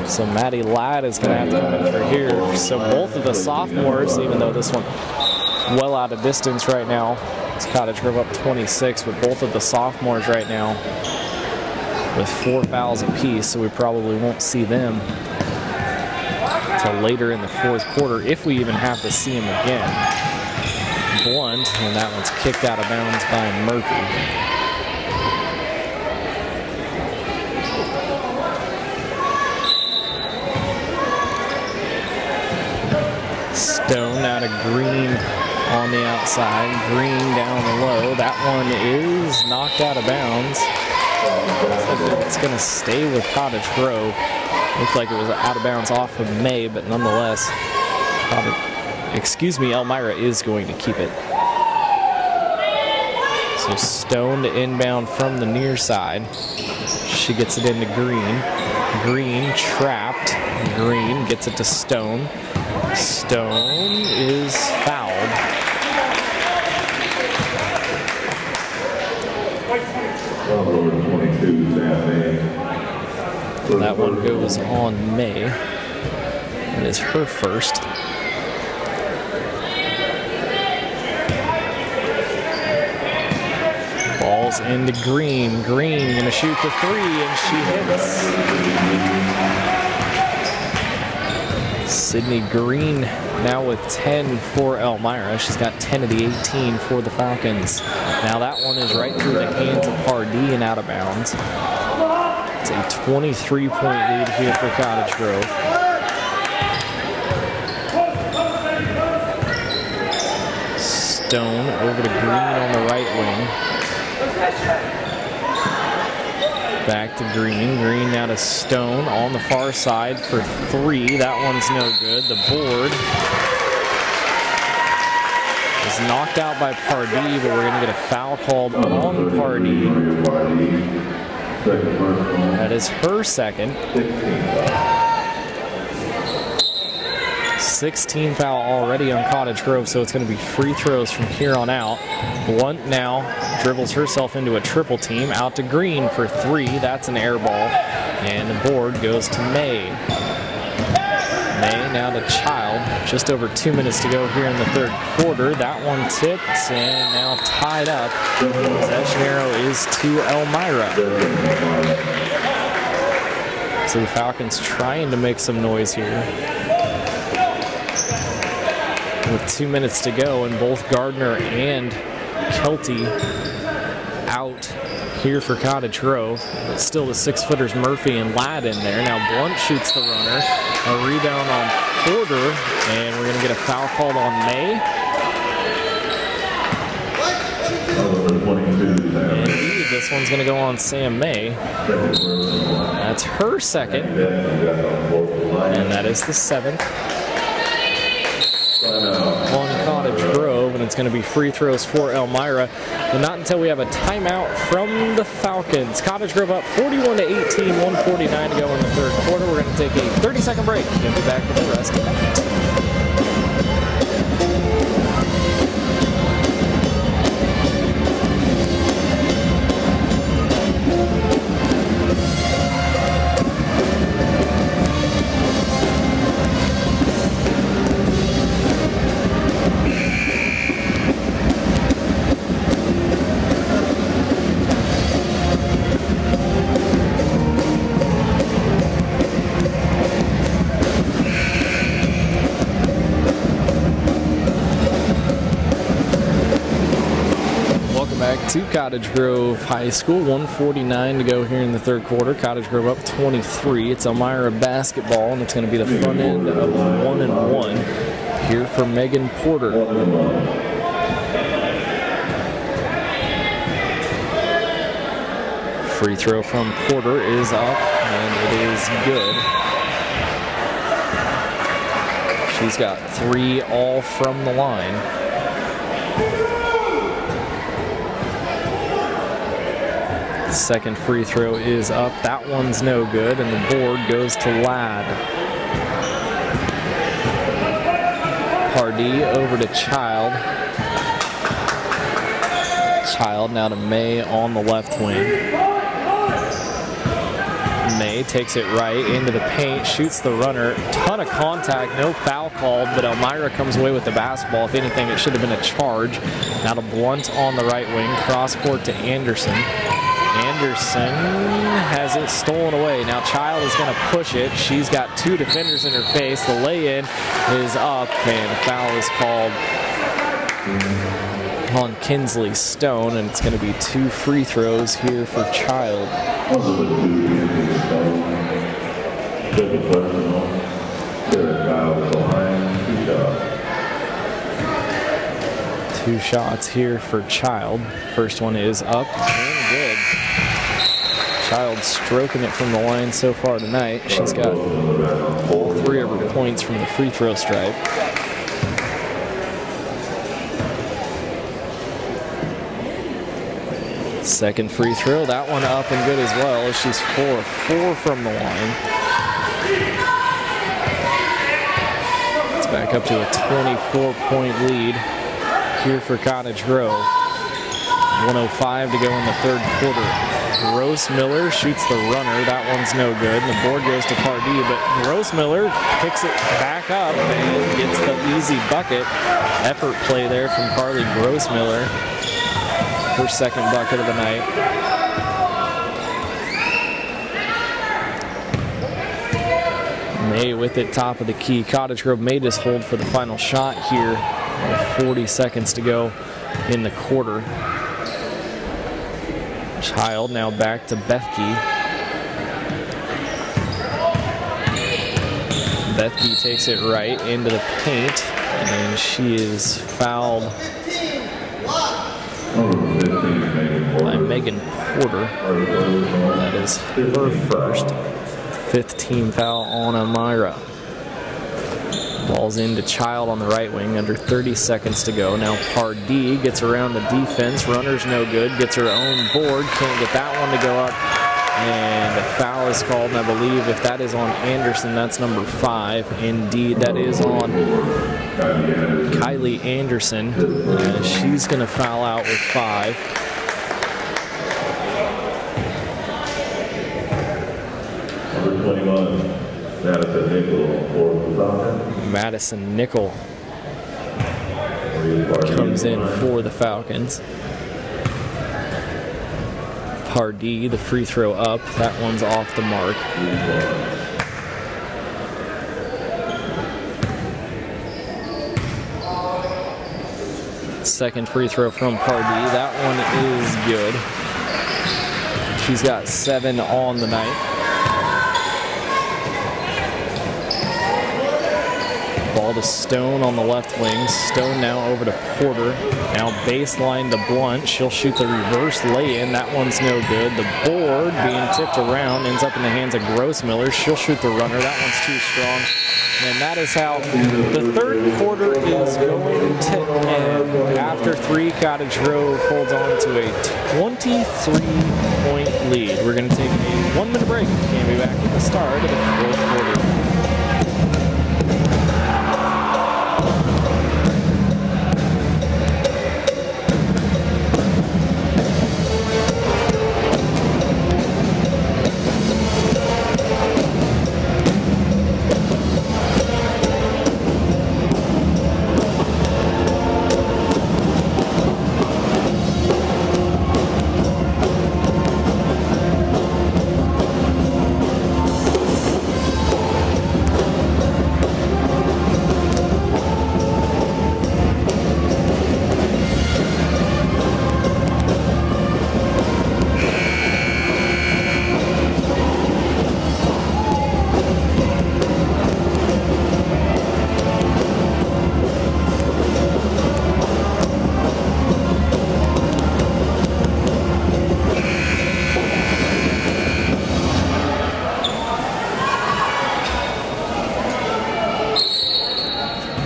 So Maddie Ladd is going to have to come in for here. So both of the sophomores, even though this one well out of distance right now, it's Cottage Grove up 26, but both of the sophomores right now with 4 fouls apiece, so we probably won't see them until later in the fourth quarter, if we even have to see them again. Blunt, and that one's kicked out of bounds by Murphy. Stone out of Green on the outside. Green down low. That one is knocked out of bounds. It's going to stay with Cottage Grove. Looks like it was out of bounds off of May, but nonetheless, Elmira is going to keep it. So Stone to inbound from the near side. She gets it into Green. Green trapped. Green gets it to Stone. Stone is fouled. That one goes on May. It is her first. Ball's into Green. Green gonna shoot the three, and she hits. Sydney Green now with 10 for Elmira. She's got 10 of the 18 for the Falcons. Now that one is right through the hands of Pardee and out of bounds. It's a 23-point lead here for Cottage Grove. Stone over to Green on the right wing. Back to Green. Green now to Stone on the far side for three. That one's no good. The board is knocked out by Pardee, but we're going to get a foul called on Pardee. That is her second. 16 foul already on Cottage Grove, so it's going to be free throws from here on out. Blunt now dribbles herself into a triple team, out to Green for three. That's an air ball, and the board goes to May. May now to Child. Just over 2 minutes to go here in the third quarter. That one tipped and now tied up. Possession arrow is to Elmira. So the Falcons trying to make some noise here. With 2 minutes to go, and both Gardner and Kelty out here for Cottage Grove. But still the 6-footers Murphy and Ladd in there. Now Blunt shoots the runner. A rebound on Porter, and we're going to get a foul called on May. Indeed, this one's going to go on Sam May. That's her second, and that is the 7th. On Cottage Grove, and it's going to be free throws for Elmira, but not until we have a timeout from the Falcons. Cottage Grove up 41-18, 1:49 to go in the third quarter. We're going to take a 30-second break and be back with the rest of that. To Cottage Grove High School, 1:49 to go here in the third quarter. Cottage Grove up 23. It's Elmira basketball, and it's going to be the front end of 1-1 here for Megan Porter. Free throw from Porter is up, and it is good. She's got 3 all from the line. Second free throw is up. That one's no good, and the board goes to Ladd. Pardee over to Child. Child now to May on the left wing. May takes it right into the paint, shoots the runner. Ton of contact, no foul called, but Elmira comes away with the basketball. If anything, it should have been a charge. Now to Blunt on the right wing, cross court to Anderson. Anderson has it stolen away. Now Child is going to push it. She's got 2 defenders in her face. The lay-in is up, and a foul is called on Kinsley Stone, and it's going to be 2 free throws here for Child. 2 shots here for Child. First one is up and good. Child stroking it from the line so far tonight. She's got all 3 of her points from the free throw stripe. Second free throw, that one up and good as well, as she's 4 of 4 from the line. It's back up to a 24-point lead here for Cottage Grove. 1:05 to go in the third quarter. Grossmiller shoots the runner. That one's no good. And the board goes to Pardee, but Grossmiller picks it back up and gets the easy bucket. Effort play there from Carly Grossmiller. Her second bucket of the night. May with it top of the key. Cottage Grove may just hold for the final shot here with 40 seconds to go in the quarter. Child now back to Bethke. Bethke takes it right into the paint, and she is fouled by Megan Porter. That is her first. 5th team foul on Elmira. Ball's into Child on the right wing, under 30 seconds to go. Now Pardee gets around the defense. Runner's no good. Gets her own board. Can't get that one to go up. And a foul is called, and I believe if that is on Anderson, that's number 5. Indeed, that is on Kylie Anderson. She's going to foul out with 5. Number 21, Madison Nickel for the Madison Nickel comes in for the Falcons. Pardee, the free throw up. That one's off the mark. Second free throw from Pardee. That one is good. She's got 7 on the night. Ball to Stone on the left wing. Stone now over to Porter. Now baseline to Blunt. She'll shoot the reverse lay-in. That one's no good. The board being tipped around ends up in the hands of Grossmiller. She'll shoot the runner. That one's too strong. And that is how the third quarter is going to end. After 3, Cottage Grove holds on to a 23-point lead. We're going to take a 1-minute break and be back at the start of the fourth quarter.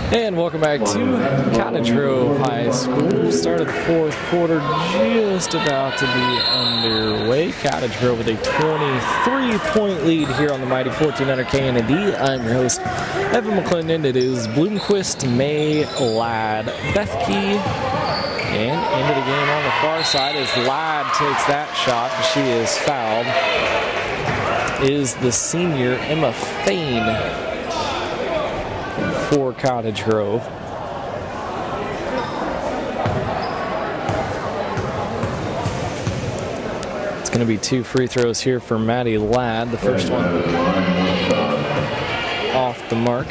And welcome back to Cottage Grove High School. Start of the fourth quarter just about to be underway. Cottage Grove with a 23-point lead here on the mighty 1400 KND. I'm your host, Evan McClendon. It is Bloomquist, May, Ladd, Bethke, and into the game on the far side as Ladd takes that shot. She is fouled. Is the senior Emma Fain for Cottage Grove. It's going to be 2 free throws here for Maddie Ladd. The first one off the mark.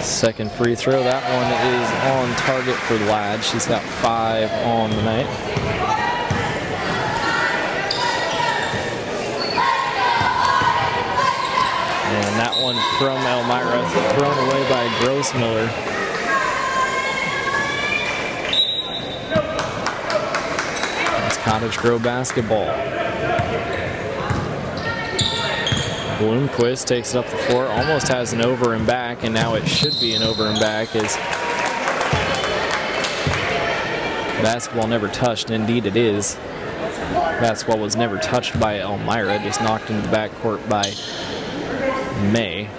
Second free throw. That one is on target for Ladd. She's got 5 on the night. And that one from Elmira, thrown away by Grossmiller. It's Cottage Grove basketball. Bloomquist takes it up the floor, almost has an over and back, and now it should be an over and back as basketball never touched. Indeed it is. Basketball was never touched by Elmira, just knocked into the backcourt by May.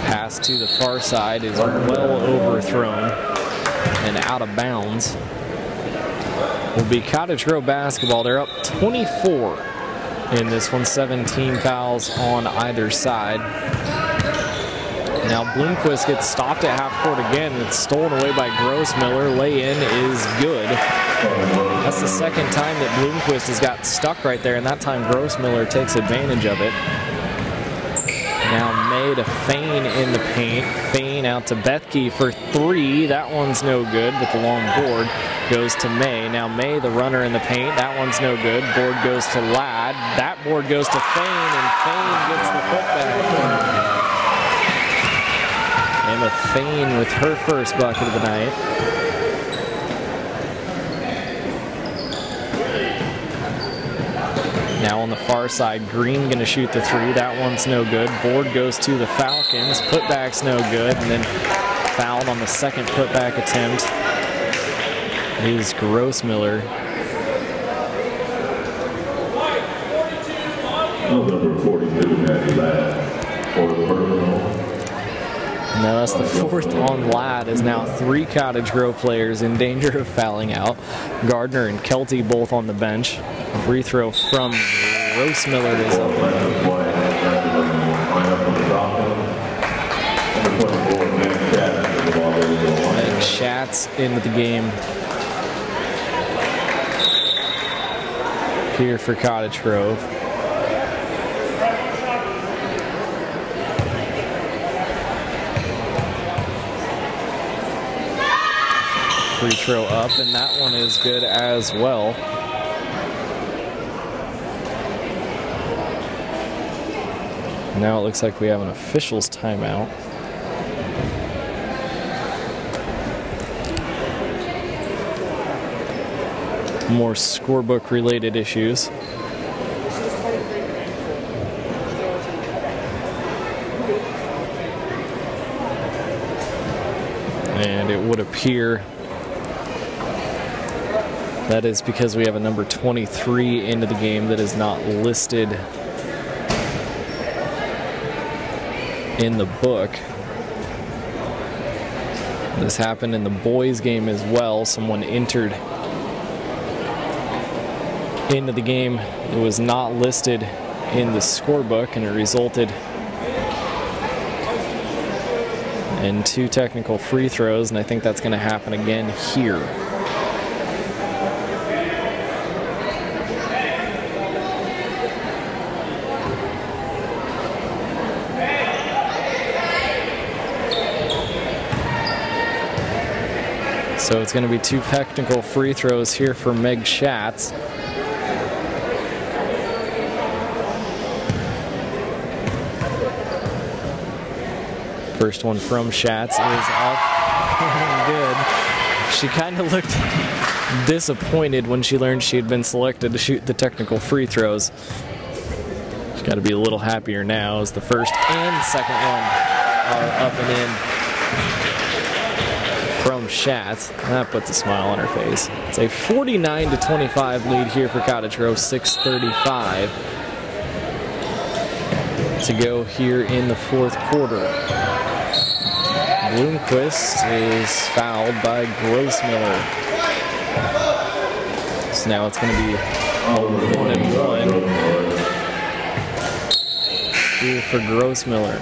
Pass to the far side is well overthrown and out of bounds. Will be Cottage Grove basketball. They're up 24 in this one, 17 fouls on either side. Now Bloomquist gets stopped at half court again. It's stolen away by Grossmiller. Lay-in is good. That's the second time that Bloomquist has got stuck right there, and that time Grossmiller takes advantage of it. Now May to Fain in the paint. Fain out to Bethke for three. That one's no good, but the long board goes to May. Now May, the runner in the paint. That one's no good. Board goes to Ladd. That board goes to Fain, and Fain gets the putback. Emma Fain with her first bucket of the night. Now on the far side, Green going to shoot the three. That one's no good. Board goes to the Falcons. Putback's no good. And then fouled on the second putback attempt is Grossmiller. Number 42, Maddie Ladd, for the personal. Now that's the fourth on Ladd, as now three Cottage Grove players in danger of fouling out. Gardner and Kelty both on the bench. Free throw from Grossmiller is up. And Schatz into the game here for Cottage Grove. Free throw up, and that one is good as well. Now it looks like we have an official's timeout. More scorebook related issues. And it would appear that is because we have a number 23 into the game that is not listed in the book. This happened in the boys' game as well. Someone entered into the game. It was not listed in the scorebook, and it resulted in two technical free throws, and I think that's going to happen again here. So it's going to be two technical free throws here for Meg Schatz. First one from Schatz is up. Good. She kind of looked disappointed when she learned she had been selected to shoot the technical free throws. She's got to be a little happier now as the first and second one are up and in from Schatz. That puts a smile on her face. It's a 49-25 lead here for Cottage Grove. 6:35 to go here in the fourth quarter. Bloomquist is fouled by Grossmiller. So now it's going to be a 1-and-1 here for Grossmiller.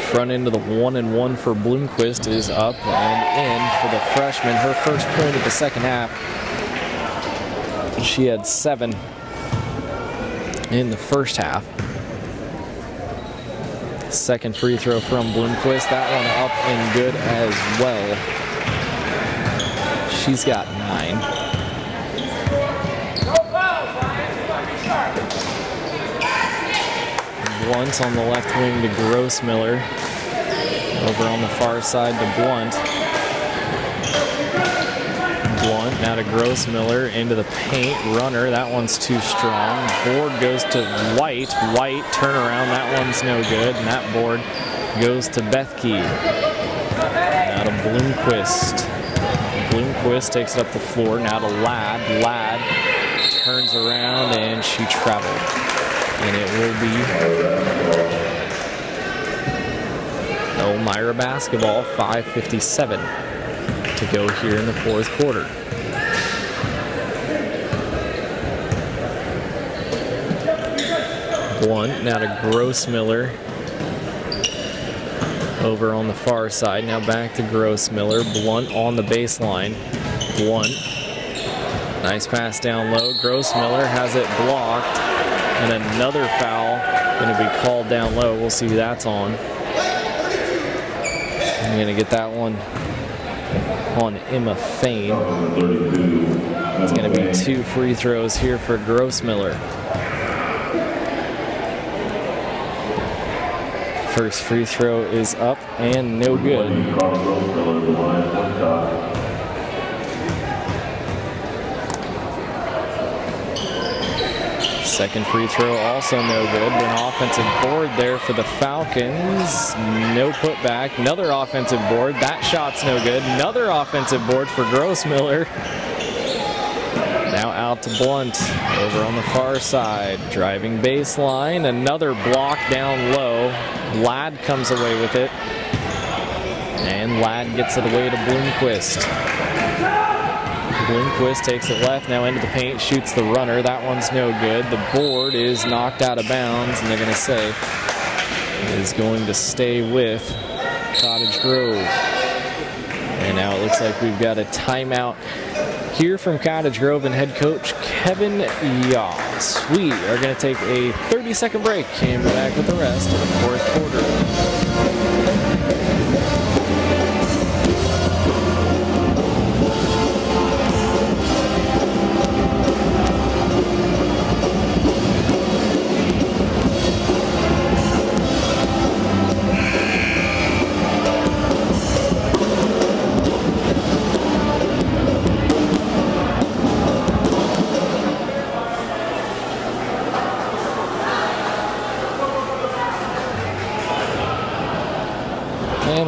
Front end of the 1-and-1 for Bloomquist is up and in for the freshman. Her first point of the second half. She had 7 in the first half. Second free throw from Bloomquist. That one up and good as well. She's got 9. Blunt on the left wing to Grossmiller. Over on the far side to Blunt. Blunt now to Grossmiller into the paint. Runner, that one's too strong. Board goes to White. White, turnaround, that one's no good. And that board goes to Bethke. Now to Bloomquist. Bloomquist takes it up the floor. Now to Ladd. Ladd turns around and she traveled. And it will be Elmira basketball, 5:57 to go here in the fourth quarter. Blunt now to Grossmiller. Over on the far side, now back to Grossmiller. Blunt on the baseline. Blunt. Nice pass down low. Grossmiller has it blocked. And another foul going to be called down low. We'll see who that's on. I'm going to get that one on Emma Fain. It's going to be 2 free throws here for Grossmiller. First free throw is up and no good. Second free throw also no good. An offensive board there for the Falcons. No putback. Another offensive board. That shot's no good. Another offensive board for Grossmiller. Now out to Blunt over on the far side. Driving baseline. Another block down low. Ladd comes away with it. And Ladd gets it away to Bloomquist. Bloomquist takes it left, now into the paint, shoots the runner. That one's no good. The board is knocked out of bounds, and they're going to say it is going to stay with Cottage Grove. And now it looks like we've got a timeout here from Cottage Grove and head coach Kevin Yoss. We are going to take a 30-second break and be back with the rest of the fourth quarter.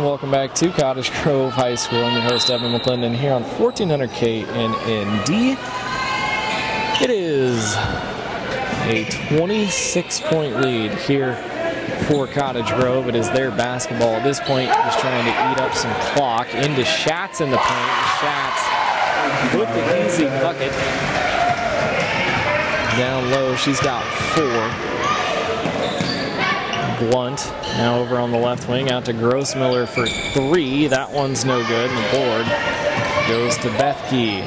Welcome back to Cottage Grove High School. I'm your host, Evan McClendon, here on 1400 KNND. It is a 26-point lead here for Cottage Grove. It is their basketball at this point, just trying to eat up some clock. Into Schatz in the paint. Schatz with the easy bucket. Down low, she's got 4. Blunt now over on the left wing, out to Grossmiller for 3. That one's no good, and the board goes to Bethke.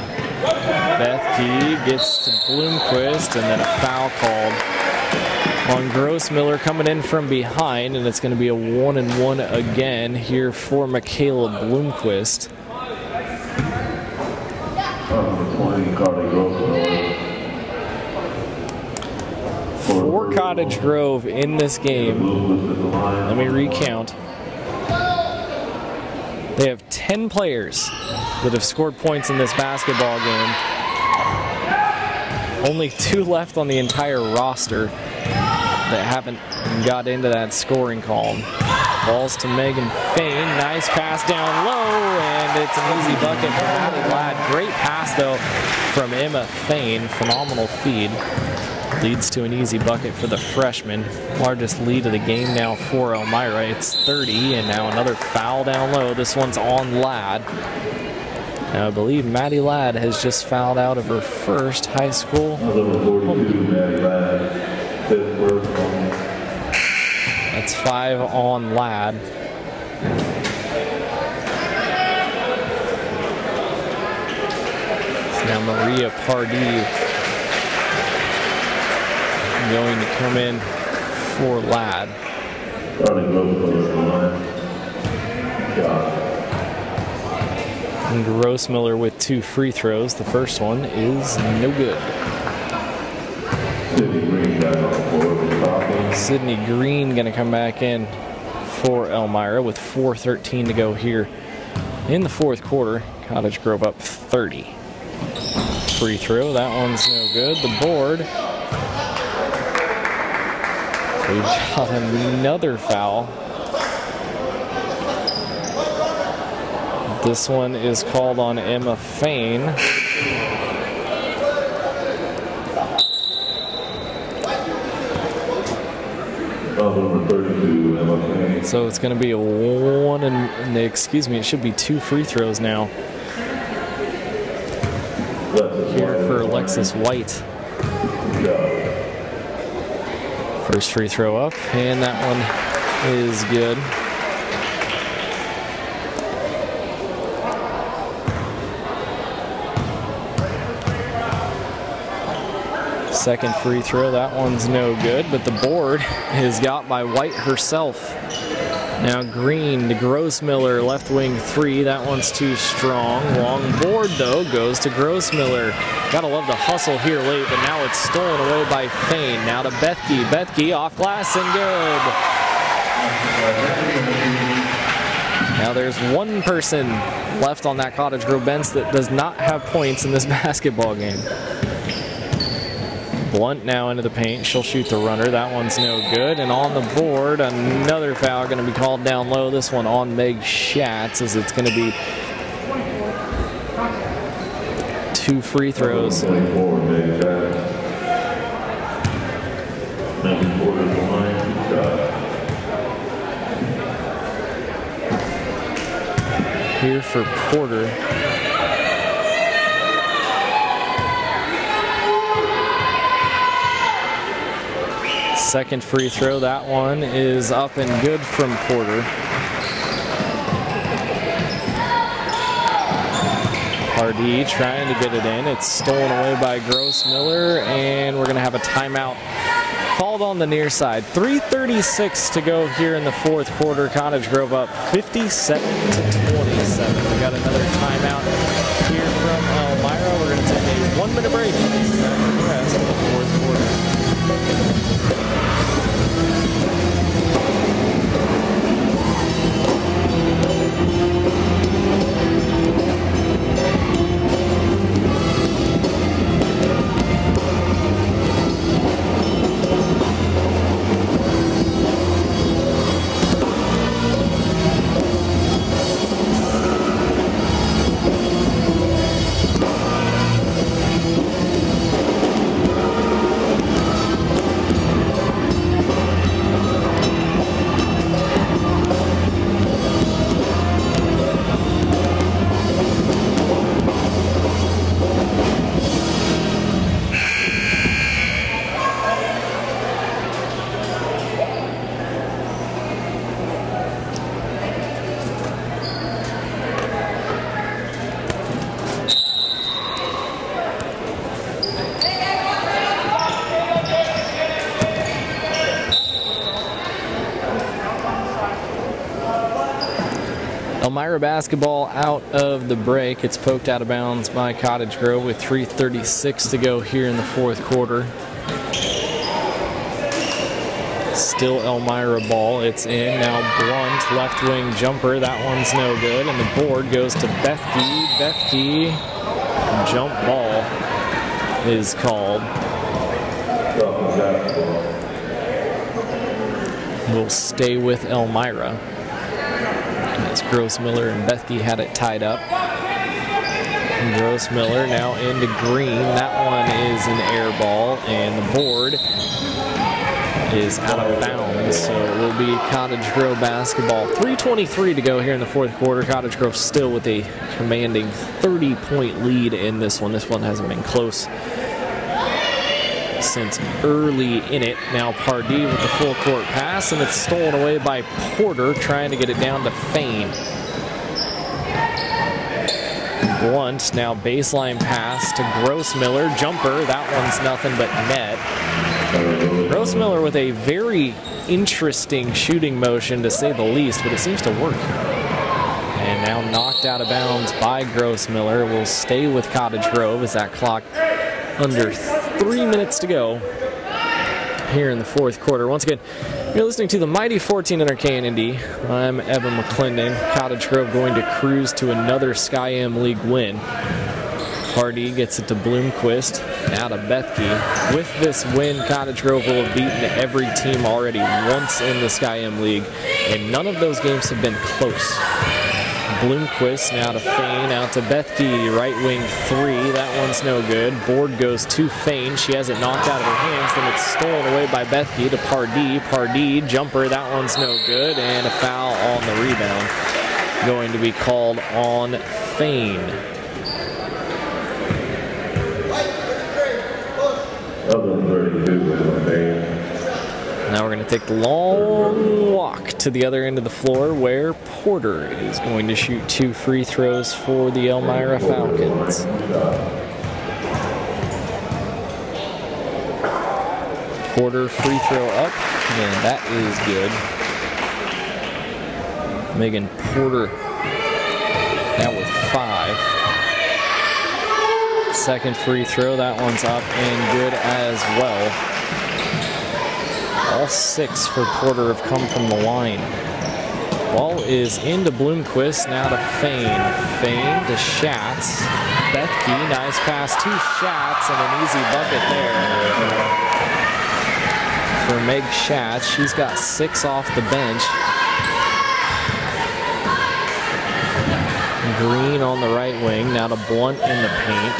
Bethke gets to Bloomquist, and then a foul called on Grossmiller coming in from behind, and it's going to be a 1-and-1 again here for Michaela Bloomquist. For Cottage Grove in this game, let me recount. They have 10 players that have scored points in this basketball game. Only 2 left on the entire roster that haven't got into that scoring column. Balls to Megan Fain. Nice pass down low, and it's an easy bucket for Maddie Ladd. Great pass, though, from Emma Fain. Phenomenal feed. Leads to an easy bucket for the freshman. Largest lead of the game now for Elmira. It's 30, and now another foul down low. This one's on Ladd. Now I believe Maddie Ladd has just fouled out of her first high school. That's 5 on Ladd. So now Maria Pardee going to come in for Ladd. And Grossmiller with 2 free throws. The first one is no good. Sydney Green going to come back in for Elmira with 4:13 to go here in the fourth quarter. Cottage Grove up 30. Free throw, that one's no good. The board. We've got another foul. This one is called on Emma Fain. So it's going to be a one and excuse me, it should be 2 free throws now here for Alexis White. First free throw up, and that one is good. Second free throw, that one's no good, but the board is got by White herself. Now Green to Grossmiller, left wing 3, that one's too strong. Long board though, goes to Grossmiller. Gotta love the hustle here late, but now it's stolen away by Fain. Now to Bethke, Bethke off glass and good. Now there's one person left on that Cottage Grove bench that does not have points in this basketball game. Blunt now into the paint. She'll shoot the runner. That one's no good. And on the board, another foul going to be called down low. This one on Meg Schatz, as it's going to be 2 free throws. Here for Porter. Second free throw, that one is up and good from Porter. Pardee trying to get it in. It's stolen away by Grossmiller, and we're going to have a timeout called on the near side. 3:36 to go here in the fourth quarter. Cottage Grove up 57-27. We got another timeout here from Elmira. We're going to take a 1-minute break for the rest of the fourth quarter. Elmira basketball out of the break. It's poked out of bounds by Cottage Grove with 3:36 to go here in the fourth quarter. Still Elmira ball. It's in. Now Blunt, left wing jumper. That one's no good. And the board goes to Bethke. Bethke, jump ball is called. We'll stay with Elmira. As Grossmiller and Bethke had it tied up. And Grossmiller now into Green. That one is an air ball, and the board is out of bounds, so it will be Cottage Grove basketball. 3:23 to go here in the fourth quarter. Cottage Grove still with a commanding 30-point lead in this one. This one hasn't been close since early in it. Now Pardee with the full court pass, and it's stolen away by Porter, trying to get it down to Fain. Blunt, now baseline pass to Grossmiller, jumper, that one's nothing but net. Grossmiller with a very interesting shooting motion, to say the least, but it seems to work. And now knocked out of bounds by Grossmiller. Will stay with Cottage Grove as that clock under 3 minutes to go here in the fourth quarter. Once again, you're listening to the Mighty 1400 KNND. I'm Evan McClendon. Cottage Grove going to cruise to another Sky-Am League win. Pardee gets it to Bloomquist, now to Bethke. With this win, Cottage Grove will have beaten every team already once in the Sky-Am League, and none of those games have been close. Bloomquist now to Fain, out to Bethke, right wing 3. That one's no good. Board goes to Fain. She has it knocked out of her hands. Then it's stolen away by Bethke to Pardee. Pardee, jumper, that one's no good. And a foul on the rebound. Going to be called on Fain. Now we're going to take the long walk to the other end of the floor where Porter is going to shoot 2 free throws for the Elmira Falcons. Porter free throw up, and that is good. Megan Porter now with 5. Second free throw, that one's up and good as well. All 6 for Porter have come from the line. Ball is into Bloomquist, now to Fain. Fain to Schatz. Bethke, nice pass to Schatz, and an easy bucket there for Meg Schatz. She's got 6 off the bench. Green on the right wing, now to Blunt in the paint.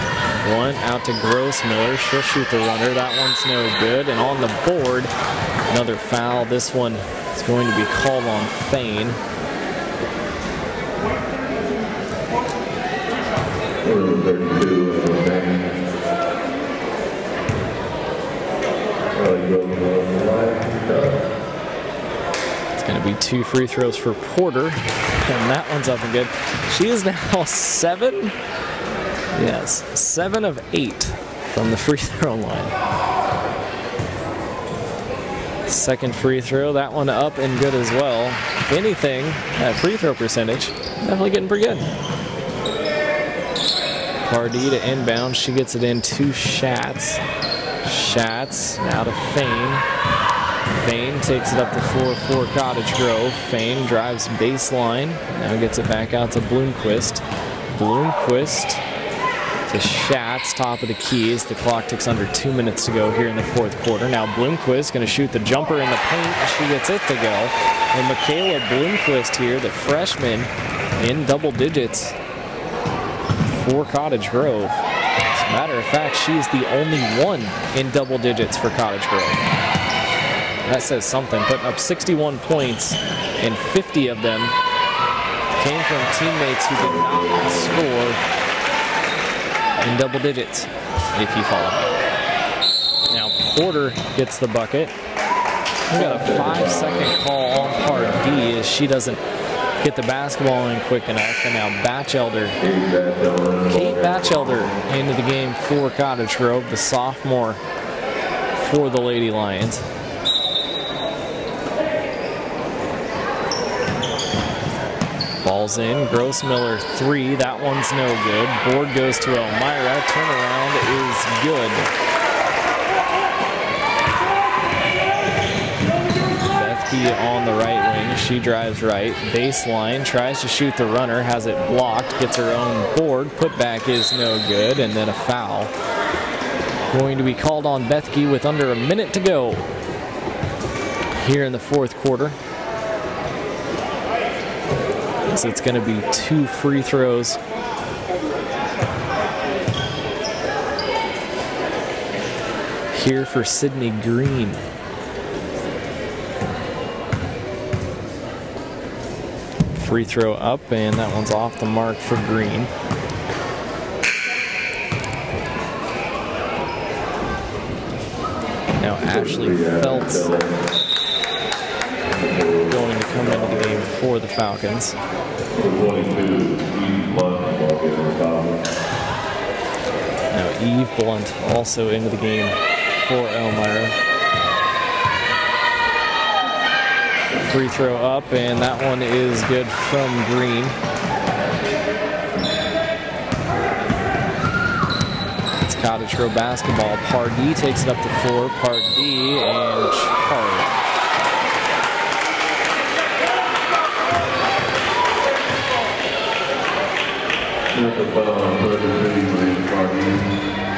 Blunt out to Grossmiller, she'll shoot the runner, that one's no good. And on the board, another foul. This one is going to be called on Fain. It's going to be 2 free throws for Porter, and that one's up and good. She is now 7 of 8 from the free throw line. Second free throw, that one up and good as well. If anything, that free throw percentage, definitely getting pretty good. Pardee to inbound, she gets it in to Schatz. Schatz now to Fain. Fain takes it up the floor for Cottage Grove. Fain drives baseline, now gets it back out to Bloomquist. Bloomquist to Schatz, top of the key as the clock ticks under 2 minutes to go here in the fourth quarter. Now Bloomquist going to shoot the jumper in the paint. She gets it to go. And Michaela Bloomquist here, the freshman, in double digits for Cottage Grove. As a matter of fact, she is the only one in double digits for Cottage Grove. That says something. Putting up 61 points, and 50 of them came from teammates who did not score in double digits, if you follow me. Now Porter gets the bucket. We got a 5-second call on Pardee as she doesn't get the basketball in quick enough. And now Kate Batchelder into the game for Cottage Grove, the sophomore for the Lady Lions. Ball's in, Grossmiller 3, that one's no good. Board goes to Elmira, turnaround is good. Bethke on the right wing, she drives right. Baseline, tries to shoot the runner, has it blocked, gets her own board. Putback is no good, and then a foul. Going to be called on Bethke with under a minute to go here in the fourth quarter. So it's going to be 2 free throws here for Sydney Green. Free throw up, and that one's off the mark for Green. Now Ashley Feltz going to come into the game for the Falcons. Now Eve Blunt also into the game for Elmira. Free throw up, and that one is good from Green. It's Cottage Grove basketball. Pardee takes it up the floor. Pardee and charge.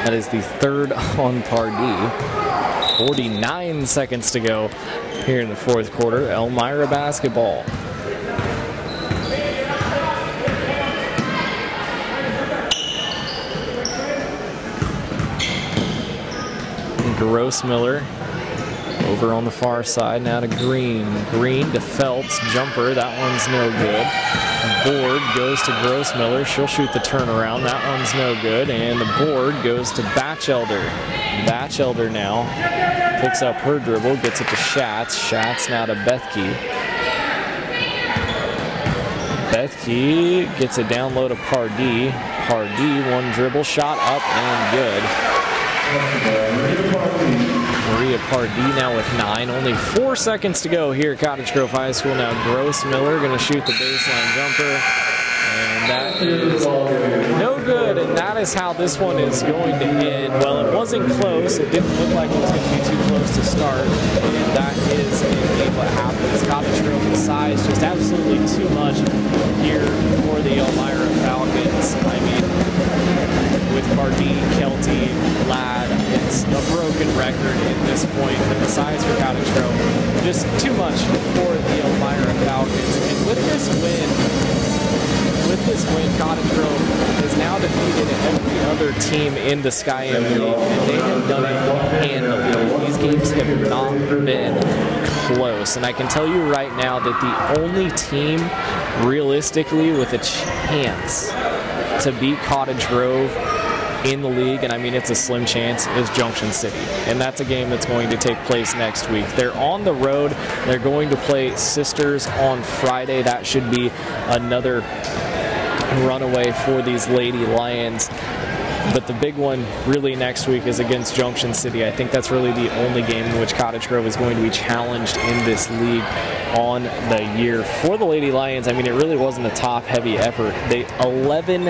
That is the third on Pardee. 49 seconds to go here in the fourth quarter. Elmira basketball. Grossmiller over on the far side, now to Green. Green to Phelps, jumper, that one's no good. Board goes to Grossmiller, she'll shoot the turnaround, that one's no good. And the board goes to Batchelder. Batchelder now picks up her dribble, gets it to Schatz. Schatz now to Bethke. Bethke gets it down low to Pardee. Pardee, one dribble shot up and good. Maria Pardee now with 9. Only 4 seconds to go here at Cottage Grove High School. Now Grossmiller going to shoot the baseline jumper. And that is no good. And that is how this one is going to end. Well, it wasn't close. It didn't look like it was going to be too close to start. And that is indeed what happens. Cottage Grove size just absolutely too much here for the Elmira Falcons. I mean, with Pardee, Kelty, Ladd, it's a broken record at this point, but the size for Cottage Grove, just too much for the Elmira Falcons. And with this win, Cottage Grove has now defeated every other team in the Sky-M League, and they have done it handily. These games have not been close, and I can tell you right now that the only team realistically with a chance to beat Cottage Grove in the league, and I mean it's a slim chance, is Junction City. And that's a game that's going to take place next week. They're on the road. They're going to play Sisters on Friday. That should be another runaway for these Lady Lions. But the big one really next week is against Junction City. I think that's really the only game in which Cottage Grove is going to be challenged in this league on the year. For the Lady Lions, I mean, it really wasn't a top-heavy effort. They 11